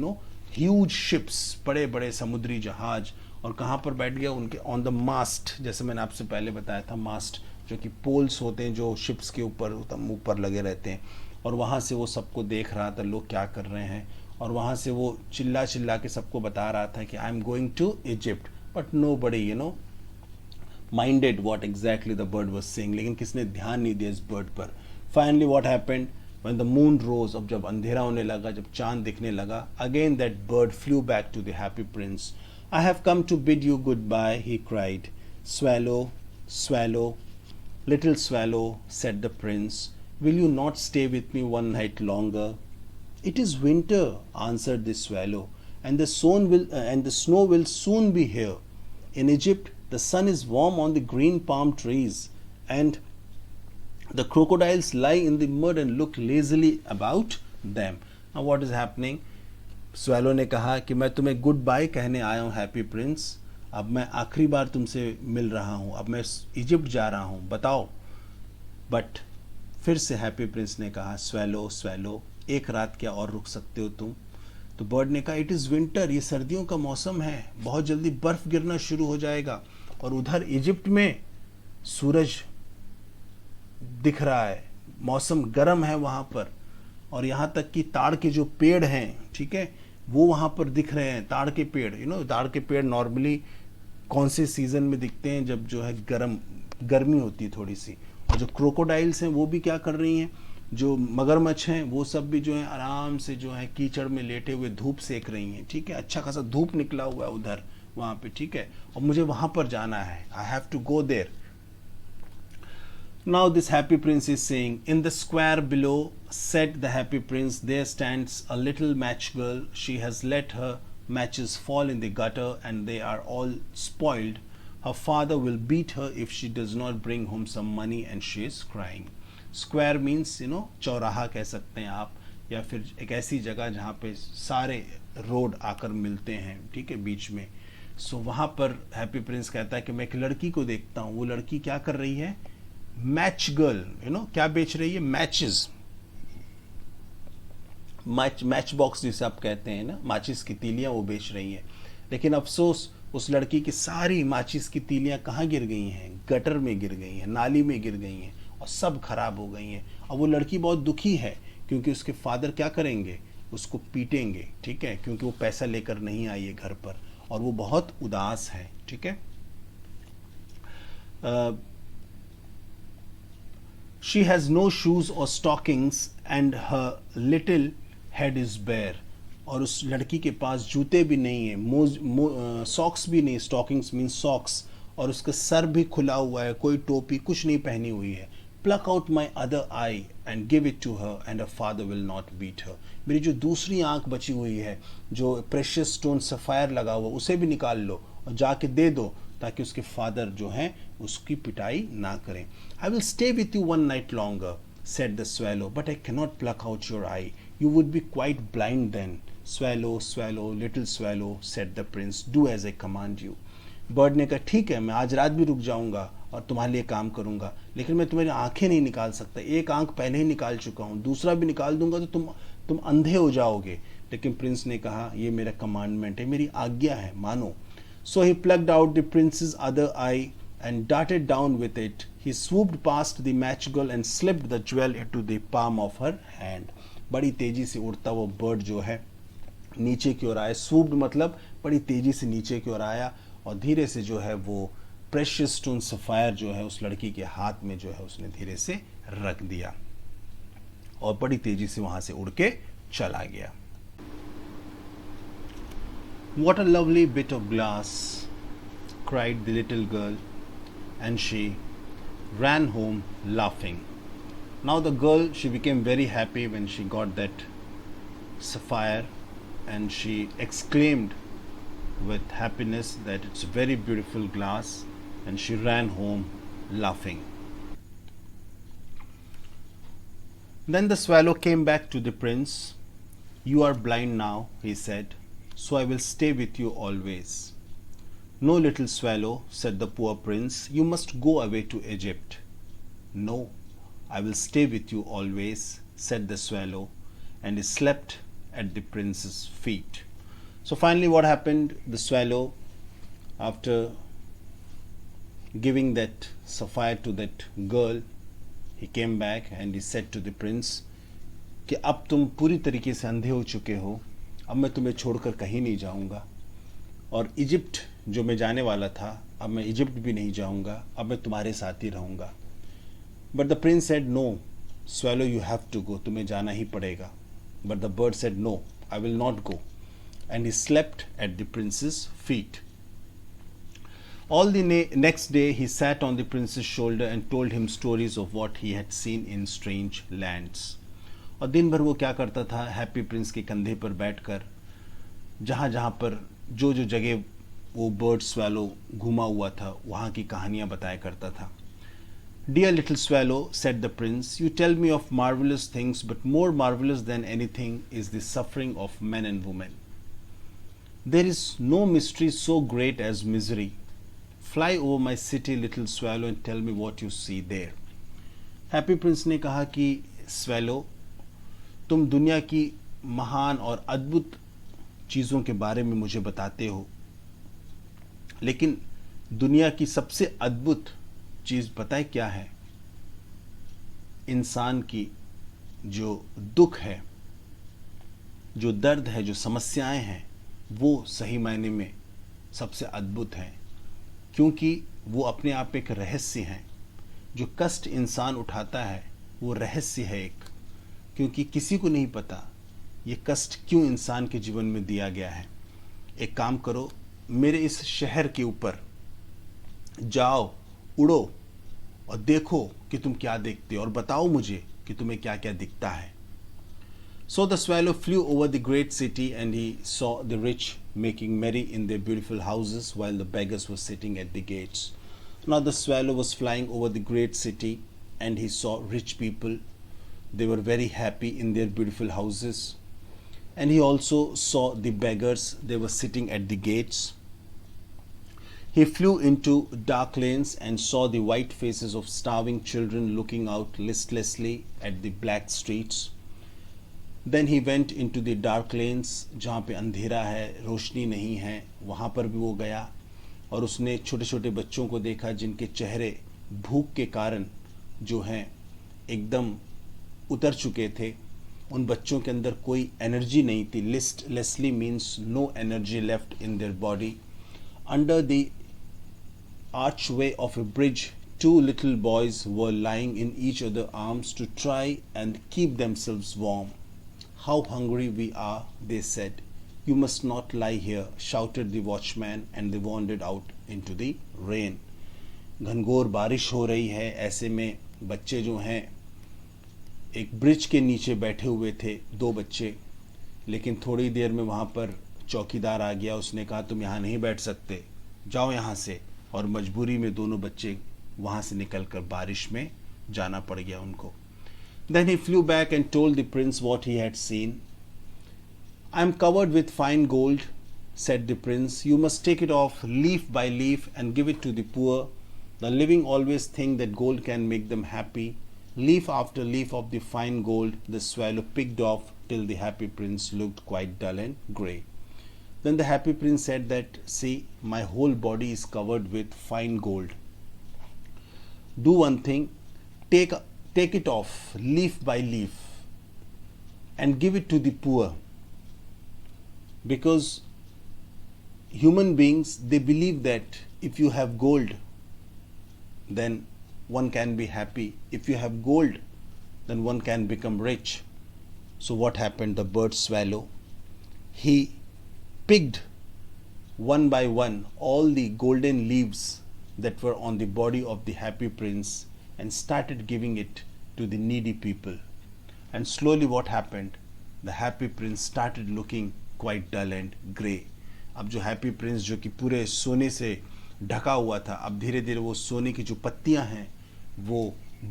huge ships, बड़े बड़े समुद्री जहाज. और कहाँ पर बैठ गया? उनके on the mast, जैसे मैंने आपसे पहले बताया था, mast जो कि पोल्स होते हैं जो शिप्स के ऊपर लगे रहते हैं. और वहाँ से वो सबको देख रहा था लोग क्या कर रहे हैं, और वहाँ से वो चिल्ला के सबको बता रहा था कि I am going to Egypt. But nobody minded what exactly the bird was saying. लेकिन किसने ध्यान नहीं दिया इस बर्ड पर. Finally what happened when the moon rose, अब जब अंधेरा होने लगा, जब चांद दिखने लगा, again that bird flew back to the happy prince. I have come to bid you goodbye, he cried. Swallow, swallow, little swallow, said the prince, will you not stay with me one night longer? It is winter, answered the swallow, and the snow will soon be here. In Egypt, the sun is warm on the green palm trees, and the crocodiles lie in the mud and look lazily about them. Now what is happening? Swallow ने कहा कि मैं तुम्हें good bye कहने आया हूँ happy Prince. अब मैं आखिरी बार तुमसे मिल रहा हूँ, अब मैं इजिप्ट जा रहा हूँ, बताओ. बट फिर से हैप्पी प्रिंस ने कहा, स्वैलो, स्वैलो, एक रात क्या और रुक सकते हो तुम? तो बर्ड ने कहा, इट इज़ विंटर, ये सर्दियों का मौसम है, बहुत जल्दी बर्फ गिरना शुरू हो जाएगा. और उधर इजिप्ट में सूरज दिख रहा है, मौसम गर्म है वहाँ पर, और यहाँ तक कि ताड़ के जो पेड़ हैं, ठीक है, वो वहाँ पर दिख रहे हैं. ताड़ के पेड़, ताड़ के पेड़ नॉर्मली कौन से सीजन में दिखते हैं? जब जो है गर्मी होती है थोड़ी सी. और जो क्रोकोडाइल्स हैं वो भी क्या कर रही हैं, जो मगरमच्छ हैं वो सब भी जो है आराम से जो है कीचड़ में लेटे हुए धूप सेक रही हैं. ठीक है, अच्छा खासा धूप निकला हुआ है उधर वहाँ पे. ठीक है, और मुझे वहाँ पर जाना है. I have to go there. Now this happy prince is saying, in the square below, said the happy prince, there stands a little match girl. She has let her matches fall in the gutter and they are all spoiled. Her father will beat her if she does not bring home some money and she is crying. Square means चौराहा कह सकते हैं आप, या फिर एक ऐसी जगह जहाँ पे सारे रोड आकर मिलते हैं, ठीक है, बीच में. सो वहाँ पर हैप्पी प्रिंस कहता है कि मैं एक लड़की को देखता हूँ. वो लड़की क्या कर रही है? मैच गर्ल, क्या बेच रही है? मैचेस, मैच बॉक्स जिसे आप कहते हैं ना, माचिस की तीलियां वो बेच रही है. लेकिन अफसोस उस लड़की की सारी माचिस की तीलियां कहाँ गिर गई हैं? गटर में गिर गई हैं, नाली में गिर गई हैं और सब खराब हो गई हैं. और वो लड़की बहुत दुखी है क्योंकि उसके फादर क्या करेंगे? उसको पीटेंगे. ठीक है, क्योंकि वो पैसा लेकर नहीं आई है घर पर और वो बहुत उदास है. ठीक है. She has no shoes or stockings and her little head is bare. और उस लड़की के पास जूते भी नहीं है, सॉक्स भी नहीं, स्टॉकिंग्स मीन सॉक्स, और उसका सर भी खुला हुआ है, कोई टोपी कुछ नहीं पहनी हुई है. Pluck out my other eye and give it to her and her father will not beat her. मेरी जो दूसरी आंख बची हुई है, जो प्रेशियस स्टोन सफ़ायर लगा हुआ, उसे भी निकाल लो और जाके दे दो, ताकि उसके फादर जो हैं उसकी पिटाई ना करें. I will stay with you 1 night longer, said the swallow, but I cannot pluck out your eye. You would be quite blind then. Swallow, swallow, little swallow, said the prince, do as I command you. Bird ने कहा ठीक है, मैं आज रात भी रुक जाऊंगा और तुम्हारे लिए काम करूंगा, लेकिन मैं तुम्हारी आंखें नहीं निकाल सकता. एक आंख पहले ही निकाल चुका हूं, दूसरा भी निकाल दूंगा तो तुम अंधे हो जाओगे. लेकिन प्रिंस ने कहा ये मेरा कमांडमेंट है, मेरी आज्ञा है, मानो. So he plucked out the prince's other eye and darted down with it. He swooped past the match girl and slipped the jewel into the palm of her hand. बड़ी तेजी से उड़ता वो बर्ड जो है नीचे की ओर आया. swooped मतलब बड़ी तेजी से नीचे की ओर आया और धीरे से जो है वो प्रेशियस स्टोन सफायर जो है उस लड़की के हाथ में जो है उसने धीरे से रख दिया और बड़ी तेजी से वहां से उड़ के चला गया. What a lovely bit of glass, cried the little girl, and she ran home laughing. Now the girl, she became very happy when she got that sapphire, and she exclaimed with happiness that it's very beautiful glass, and she ran home laughing. Then the swallow came back to the prince. You are blind now, he said, so I will stay with you always. No, little swallow, said the poor prince, you must go away to Egypt. No, I will stay with you always, said the swallow, and he slept at the prince's feet. So finally what happened, the swallow, after giving that sapphire to that girl, he came back and he said to the prince कि अब तुम पूरी तरीके से अंधे हो चुके हो, अब मैं तुम्हें छोड़कर कहीं नहीं जाऊंगा और इजिप्ट जो मैं जाने वाला था अब मैं इजिप्ट भी नहीं जाऊंगा, अब मैं तुम्हारे साथ ही रहूंगा. But the prince said no swallow you have to go, तुम्हें जाना ही पड़ेगा. But the bird said no I will not go, and he slept at the prince's feet. All the next day he sat on the prince's shoulder and told him stories of what he had seen in strange lands. और दिन भर वो क्या करता था, happy Prince के कंधे पर बैठकर जहाँ जहाँ पर जो जो जगह वो बर्ड स्वैलो घूमा हुआ था वहाँ की कहानियाँ बताया करता था. Dear little swallow, said the prince, you tell me of marvelous things, but more marvelous than anything is the suffering of men and women. There is no mystery so great as misery. Fly over my city, little swallow, and tell me what you see there. Happy Prince ने कहा कि swallow, तुम दुनिया की महान और अद्भुत चीज़ों के बारे में मुझे बताते हो, लेकिन दुनिया की सबसे अद्भुत चीज़ पता है क्या है? इंसान की जो दुख है, जो दर्द है, जो समस्याएं हैं, वो सही मायने में सबसे अद्भुत हैं, क्योंकि वो अपने आप एक रहस्य हैं. जो कष्ट इंसान उठाता है वो रहस्य है एक, क्योंकि किसी को नहीं पता ये कष्ट क्यों इंसान के जीवन में दिया गया है. एक काम करो, मेरे इस शहर के ऊपर जाओ, उड़ो और देखो कि तुम क्या देखते हो और बताओ मुझे कि तुम्हें क्या क्या दिखता है. So the swallow flew over the great city and he saw the rich making merry in their beautiful houses while the beggars were sitting at the gates. Now the swallow was flying over the great city and he saw rich people. They were very happy in their beautiful houses. And he also saw the beggars. They were sitting at the gates. He flew into dark lanes and saw the white faces of starving children looking out listlessly at the black streets. Then he went into the dark lanes, जहाँ पे अंधेरा है, रोशनी नहीं है, वहाँ पर भी वो गया और उसने छोटे छोटे बच्चों को देखा जिनके चेहरे भूख के कारण जो हैं एकदम उतर चुके थे. उन बच्चों के अंदर कोई एनर्जी नहीं थी. Listlessly means no energy left in their body. Under the archway of a bridge, 2 little boys were lying in each other's arms to try and keep themselves warm. How hungry we are, they said. You must not lie here, shouted the watchman, and they wandered out into the rain. घनघोर बारिश हो रही है, ऐसे में बच्चे जो हैं एक ब्रिज के नीचे बैठे हुए थे, 2 बच्चे. लेकिन थोड़ी देर में वहाँ पर चौकीदार आ गया. उसने कहा तुम यहाँ नहीं बैठ सकते, जाओ यहाँ से. और मजबूरी में दोनों बच्चे वहाँ से निकलकर बारिश में जाना पड़ गया उनको. Then he flew back and told the prince what he had seen. I am covered with fine gold, said the prince. You must take it off leaf by leaf and give it to the poor. The living always think that gold can make them happy. Leaf after leaf of the fine gold the swallow picked off till the happy prince looked quite dull and grey. Then the happy prince said that, see, my whole body is covered with fine gold. Do one thing, take it off leaf by leaf and give it to the poor, because human beings, they believe that if you have gold, then one can be happy. If you have gold, then one can become rich. So what happened? The bird swallow, he picked one by one all the golden leaves that were on the body of the happy prince and started giving it to the needy people. And slowly what happened? The happy prince started looking quite dull and grey. अब जो happy Prince जो कि पूरे सोने से ढका हुआ था, अब धीरे धीरे वो सोने की जो पत्तियां हैं वो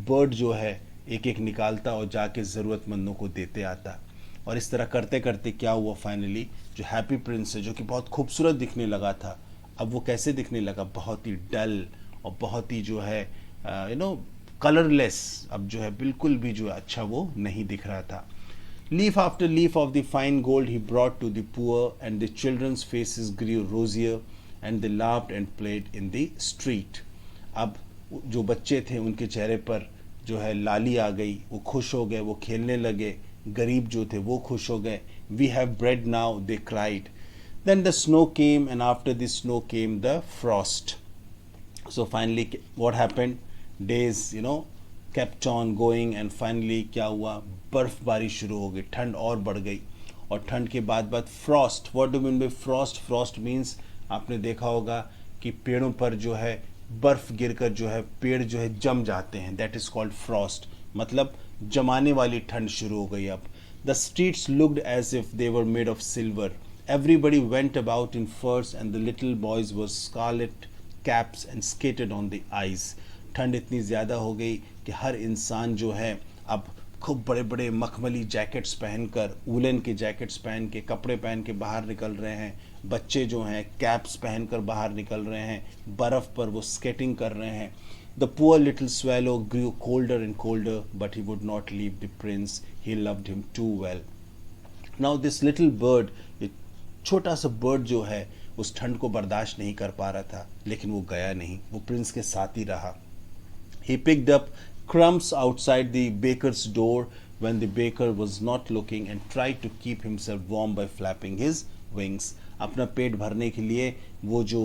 बर्ड जो है एक एक निकालता और जाके ज़रूरतमंदों को देते आता. और इस तरह करते करते क्या हुआ, फाइनली जो हैप्पी प्रिंस है जो कि बहुत खूबसूरत दिखने लगा था, अब वो कैसे दिखने लगा? बहुत ही डल और बहुत ही जो है कलरलेस. अब जो है बिल्कुल भी जो है अच्छा वो नहीं दिख रहा था. Leaf after leaf of the fine gold he brought to the poor, and the children's faces grew rosier and they laughed and played in the street. अब जो बच्चे थे उनके चेहरे पर जो है लाली आ गई, वो खुश हो गए, वो खेलने लगे. गरीब जो थे वो खुश हो गए. We have bread now, they cried. Then the snow came, and after the snow came the frost. So finally what happened? Days kept on going, and finally क्या हुआ? बर्फबारी शुरू हो गई, ठंड और बढ़ गई. और ठंड के बाद Frost. What do mean by Frost? Frost means आपने देखा होगा कि पेड़ों पर जो है बर्फ गिरकर जो है पेड़ जो है जम जाते हैं. That is called frost. मतलब जमाने वाली ठंड शुरू हो गई. अब the streets looked as if they were made of silver. Everybody went about in furs, and the little boys wore scarlet caps and skated on the ice. ठंड इतनी ज़्यादा हो गई कि हर इंसान जो है अब खूब बड़े बड़े मखमली जैकेट्स पहनकर, वुलन के जैकेट्स पहन के, कपड़े पहन के बाहर निकल रहे हैं. बच्चे जो हैं कैप्स पहनकर बाहर निकल रहे हैं. बर्फ़ पर वो स्केटिंग कर रहे हैं. The poor little swallow grew colder and colder, but he would not leave the prince. He loved him too well. Now this little bird, एक छोटा सा बर्ड जो है उस ठंड को बर्दाश्त नहीं कर पा रहा था, लेकिन वो गया नहीं, वो प्रिंस के साथ ही रहा. He picked up crumbs outside the baker's door when the baker was not looking and tried to keep himself warm by flapping his wings. अपना पेट भरने के लिए वो जो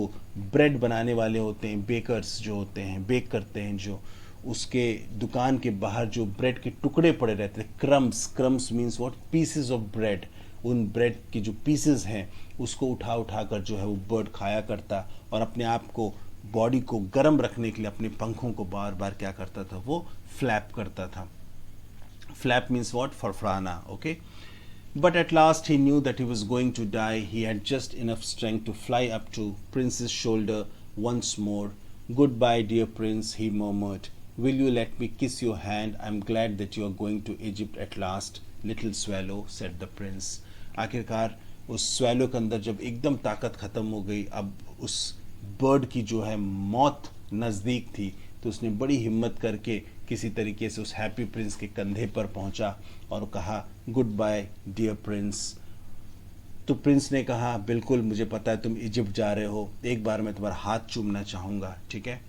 ब्रेड बनाने वाले होते हैं, बेकर्स जो होते हैं, बेक करते हैं, जो उसके दुकान के बाहर जो ब्रेड के टुकड़े पड़े रहते हैं, crumbs means what? Pieces of bread. उन ब्रेड की जो पीसेस हैं उसको उठा कर जो है वो बर्ड खाया करता, और अपने आप को, बॉडी को गर्म रखने के लिए अपने पंखों को बार बार क्या करता था? वो फ्लैप करता था. Flap means what? फड़फड़ाना. Okay. But at last he knew that he was going to die. He had just enough strength to fly up to Prince's shoulder once more. Goodbye, dear Prince, he murmured. Will you let me kiss your hand? I'm glad that you are going to Egypt at last, little swallow, said the prince. आखिरकार उस swallow के अंदर जब एकदम ताकत ख़त्म हो गई, अब उस बर्ड की जो है मौत नज़दीक थी, तो उसने बड़ी हिम्मत करके किसी तरीके से उस हैप्पी प्रिंस के कंधे पर पहुंचा और कहा, गुड बाय डियर प्रिंस. तो प्रिंस ने कहा, बिल्कुल मुझे पता है तुम इजिप्ट जा रहे हो, एक बार मैं तुम्हारा हाथ चूमना चाहूँगा, ठीक है.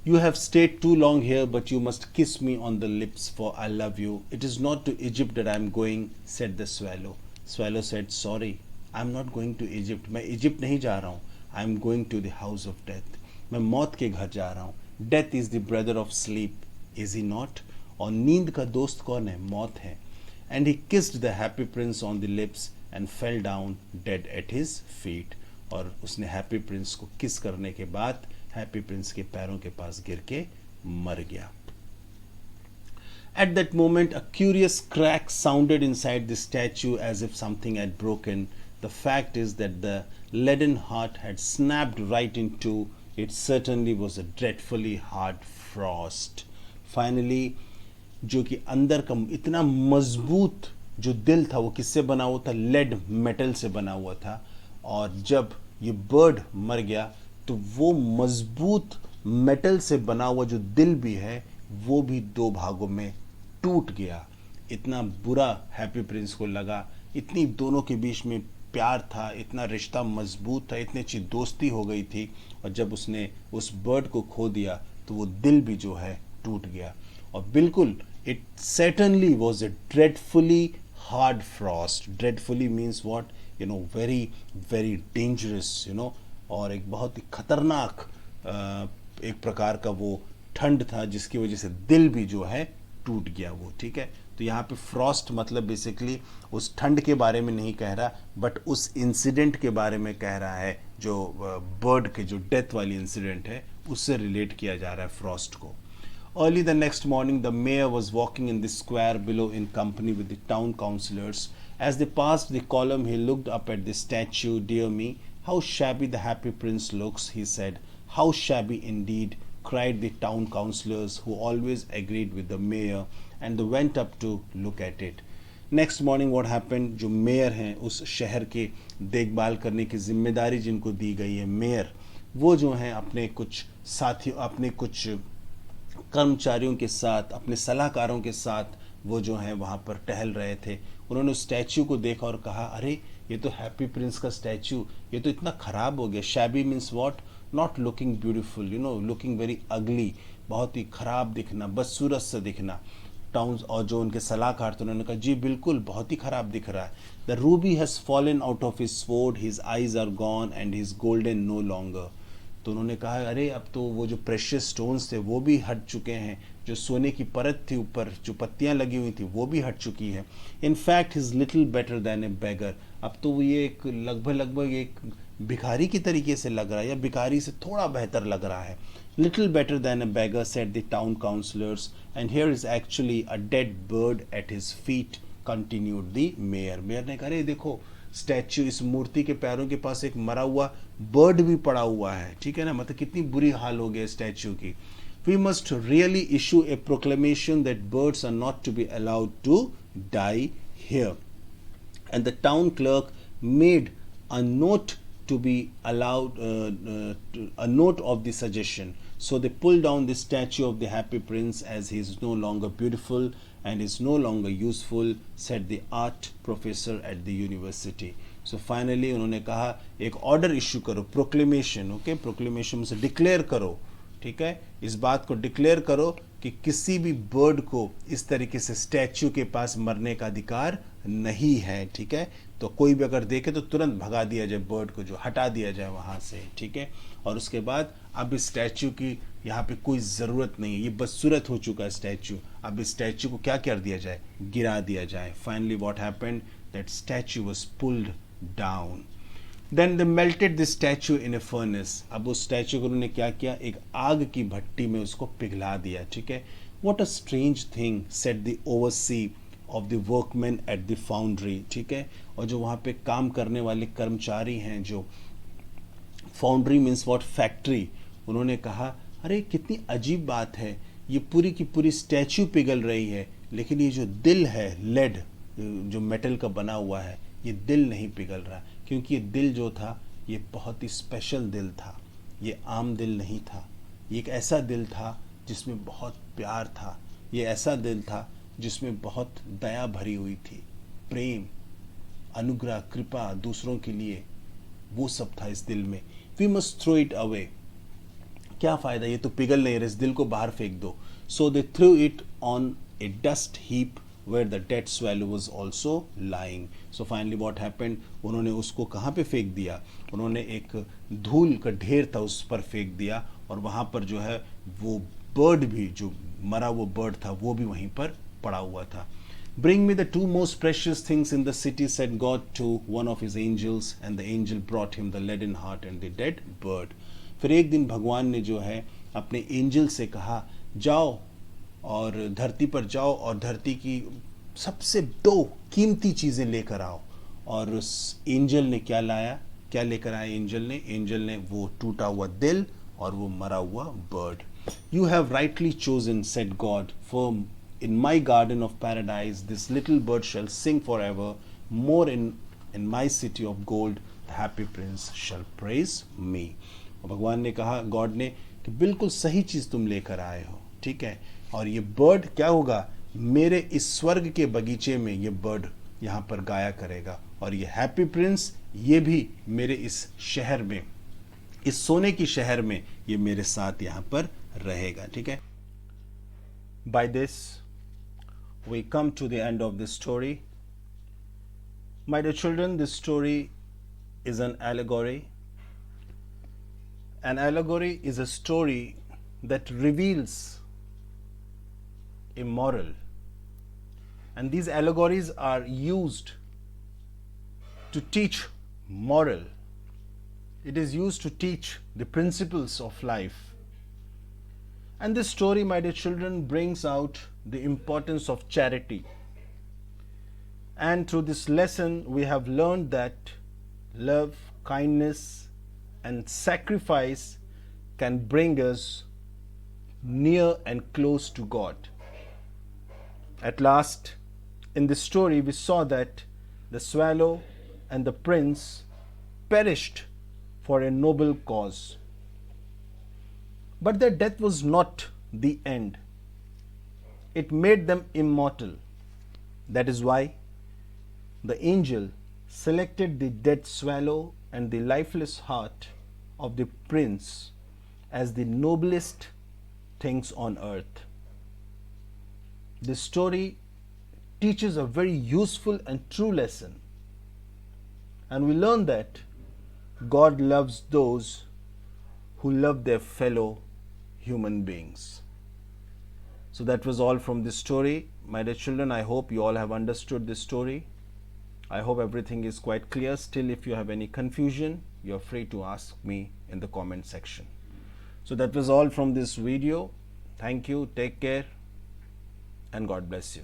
You have stayed too long here but you must kiss me on the lips for I love you. It is not to Egypt that I am going, said the swallow. Swallow said, sorry, I am not going to Egypt. मैं Egypt नहीं जा रहा हूँ. I am going to the house of death. मैं मौत के घर जा रहा हूँ. Death is the brother of sleep, is he not? और नींद का दोस्त कौन है? मौत है. And he kissed the happy prince on the lips and fell down dead eight his feet. और उसने हैप्पी प्रिंस को किस करने के बाद हैप्पी प्रिंस के पैरों के पास गिर के मर गया. At that moment, a curious crack sounded inside the statue as if something had broken. The fact is that the leaden heart had snapped right in two. It certainly was a dreadfully hard frost. Finally, जो कि अंदर का इतना मजबूत जो दिल था वो किससे बना हुआ था? लेड मेटल से बना हुआ था। और जब ये बर्ड मर गया तो वो मजबूत मेटल से बना हुआ जो दिल भी है वो भी दो भागों में टूट गया। इतना बुरा हैप्पी प्रिंस को लगा, इतनी दोनों के बीच में प्यार था, इतना रिश्ता मजबूत था, इतनी अच्छी दोस्ती हो गई थी, और जब उसने उस बर्ड को खो दिया तो वो दिल भी जो है टूट गया। और बिल्कुल it certainly was a dreadfully hard frost. Dreadfully means what, very very dangerous, और एक बहुत ही खतरनाक एक प्रकार का वो ठंड था जिसकी वजह से दिल भी जो है टूट गया वो। ठीक है, तो यहाँ पे फ्रॉस्ट मतलब बेसिकली उस ठंड के बारे में नहीं कह रहा, बट उस इंसिडेंट के बारे में कह रहा है, जो बर्ड के जो डेथ वाली इंसिडेंट है उससे रिलेट किया जा रहा है फ्रॉस्ट को। Early the next morning, the mayor was walking in the square below in company with the town councillors. As they passed the column, he looked up at the statue. Dear me, how shabby the happy prince looks, he said. How shabby indeed, cried the town councillors, who always agreed with the mayor, and they went up to look at it. Next morning what happened, जो mayor हैं उस शहर के देखभाल करने की जिम्मेदारी जिनको दी गई है मेयर, वो जो हैं अपने कुछ साथियों, अपने कुछ कर्मचारियों के साथ, अपने सलाहकारों के साथ वो जो हैं वहाँ पर टहल रहे थे। उन्होंने उस स्टैचू को देखा और कहा, अरे ये तो हैप्पी प्रिंस का स्टैचू, ये तो इतना ख़राब हो गया। Shabby means what, not looking beautiful, looking very ugly, बहुत ही ख़राब दिखना, बदसूरत से दिखना। टाउन्स और जो उनके सलाहकार थे उन्होंने कहा, जी बिल्कुल बहुत ही ख़राब दिख रहा है। The ruby has fallen out of his sword, his eyes are gone and his golden no longer. तो उन्होंने कहा, अरे अब तो वो जो प्रेशियस स्टोन्स थे वो भी हट चुके हैं, जो सोने की परत थी ऊपर जो पत्तियां लगी हुई थी वो भी हट चुकी है। In fact is little better than a beggar, अब तो वो ये एक लगभग एक भिखारी की तरीके से लग रहा है, या भिखारी से थोड़ा बेहतर लग रहा है। Little better than a beggar, said the town councillors, and here is actually a dead bird at his feet, continued the mayor. Mayor ने कहा, अरे देखो स्टैच्यू, इस मूर्ति के पैरों के पास एक मरा हुआ बर्ड भी पड़ा हुआ है। ठीक है ना, मतलब कितनी बुरी हाल हो गया स्टैच्यू की। We must really issue a proclamation that birds are not to be allowed to die here, and the town clerk made a note to be allowed a note of the suggestion. So they pulled down the statue of the happy prince as he is no longer beautiful and is no longer useful, said the art professor at the university. So finally उन्होंने कहा एक order issue करो, proclamation, okay, proclamation से declare करो, ठीक है, इस बात को डिक्लेयर करो कि किसी भी बर्ड को इस तरीके से स्टैच्यू के पास मरने का अधिकार नहीं है। ठीक है, तो कोई भी अगर देखे तो तुरंत भगा दिया जाए बर्ड को, जो हटा दिया जाए वहाँ से। ठीक है, और उसके बाद अब इस स्टैच्यू की यहाँ पे कोई ज़रूरत नहीं है, ये बदसूरत हो चुका है स्टैच्यू, अब इस स्टैच्यू को क्या कर दिया जाए, गिरा दिया जाए। Finally what happened, that statue was pulled down. Then they melted the statue in a furnace, अब उस स्टैच्यू को उन्होंने क्या किया, एक आग की भट्टी में उसको पिघला दिया। ठीक है, what a strange thing, said the oversee of the workman at the foundry. ठीक है, और जो वहाँ पे काम करने वाले कर्मचारी हैं, जो फाउंड्री मीन्स व्हाट, फैक्ट्री, उन्होंने कहा, अरे कितनी अजीब बात है, ये पूरी की पूरी स्टैच्यू पिघल रही है, लेकिन ये जो दिल है, लेड जो मेटल का बना हुआ है, ये दिल नहीं पिघल रहा, क्योंकि ये दिल जो था ये बहुत ही स्पेशल दिल था, ये आम दिल नहीं था, ये एक ऐसा दिल था जिसमें बहुत प्यार था, ये ऐसा दिल था जिसमें बहुत दया भरी हुई थी, प्रेम, अनुग्रह, कृपा दूसरों के लिए, वो सब था इस दिल में। We must throw it away, क्या फ़ायदा, ये तो पिघल नहीं रहा, इस दिल को बाहर फेंक दो। So they threw it on a dust heap where the dead swallow was also lying. So finally what happened, उन्होंने उसको कहाँ पे फेंक दिया, उन्होंने एक धूल का ढेर था उस पर फेंक दिया, और वहाँ पर जो है वो बर्ड भी, जो मरा वो बर्ड था, वो भी वहीं पर पड़ा हुआ था। Bring me the two most precious things in the city, said God to one of his angels, and the angel brought him the leaden heart and the dead bird. फिर एक दिन भगवान ने जो है अपने एंजल से कहा, जाओ और धरती पर जाओ और धरती की सबसे दो कीमती चीज़ें लेकर आओ। और उस एंजल ने क्या लाया, क्या लेकर आया एंजल ने वो टूटा हुआ दिल और वो मरा हुआ bird. You have rightly chosen, said God, for in my garden of paradise this little bird shall sing forever. More in my city of gold the happy prince shall praise me. और भगवान ने कहा, God ने, कि बिल्कुल सही चीज़ तुम लेकर आए हो, ठीक है. और ये बर्ड क्या होगा, मेरे इस स्वर्ग के बगीचे में ये बर्ड यहाँ पर गाया करेगा. और ये हैप्पी प्रिंस, ये भी मेरे इस शहर में, इस सोने की शहर में, ये मेरे साथ यहाँ पर रहेगा. ठीक है. By this we come to the end of this story. My dear children, this story is an allegory. An allegory is a story that reveals a moral, and these allegories are used to teach moral. It is used to teach the principles of life. And this story, my dear children, brings out the importance of charity. And through this lesson, we have learned that love, kindness, and sacrifice can bring us near and close to God. At last, in this story, we saw that the swallow and the prince perished for a noble cause. But their death was not the end. It made them immortal. That is why the angel selected the dead swallow and the lifeless heart of the prince as the noblest things on earth. This story teaches a very useful and true lesson. And we learn that God loves those who love their fellow human beings. So that was all from this story. My dear children, I hope you all have understood this story. I hope everything is quite clear. Still, if you have any confusion, you are free to ask me in the comment section. So that was all from this video. Thank you, take care, and God bless you.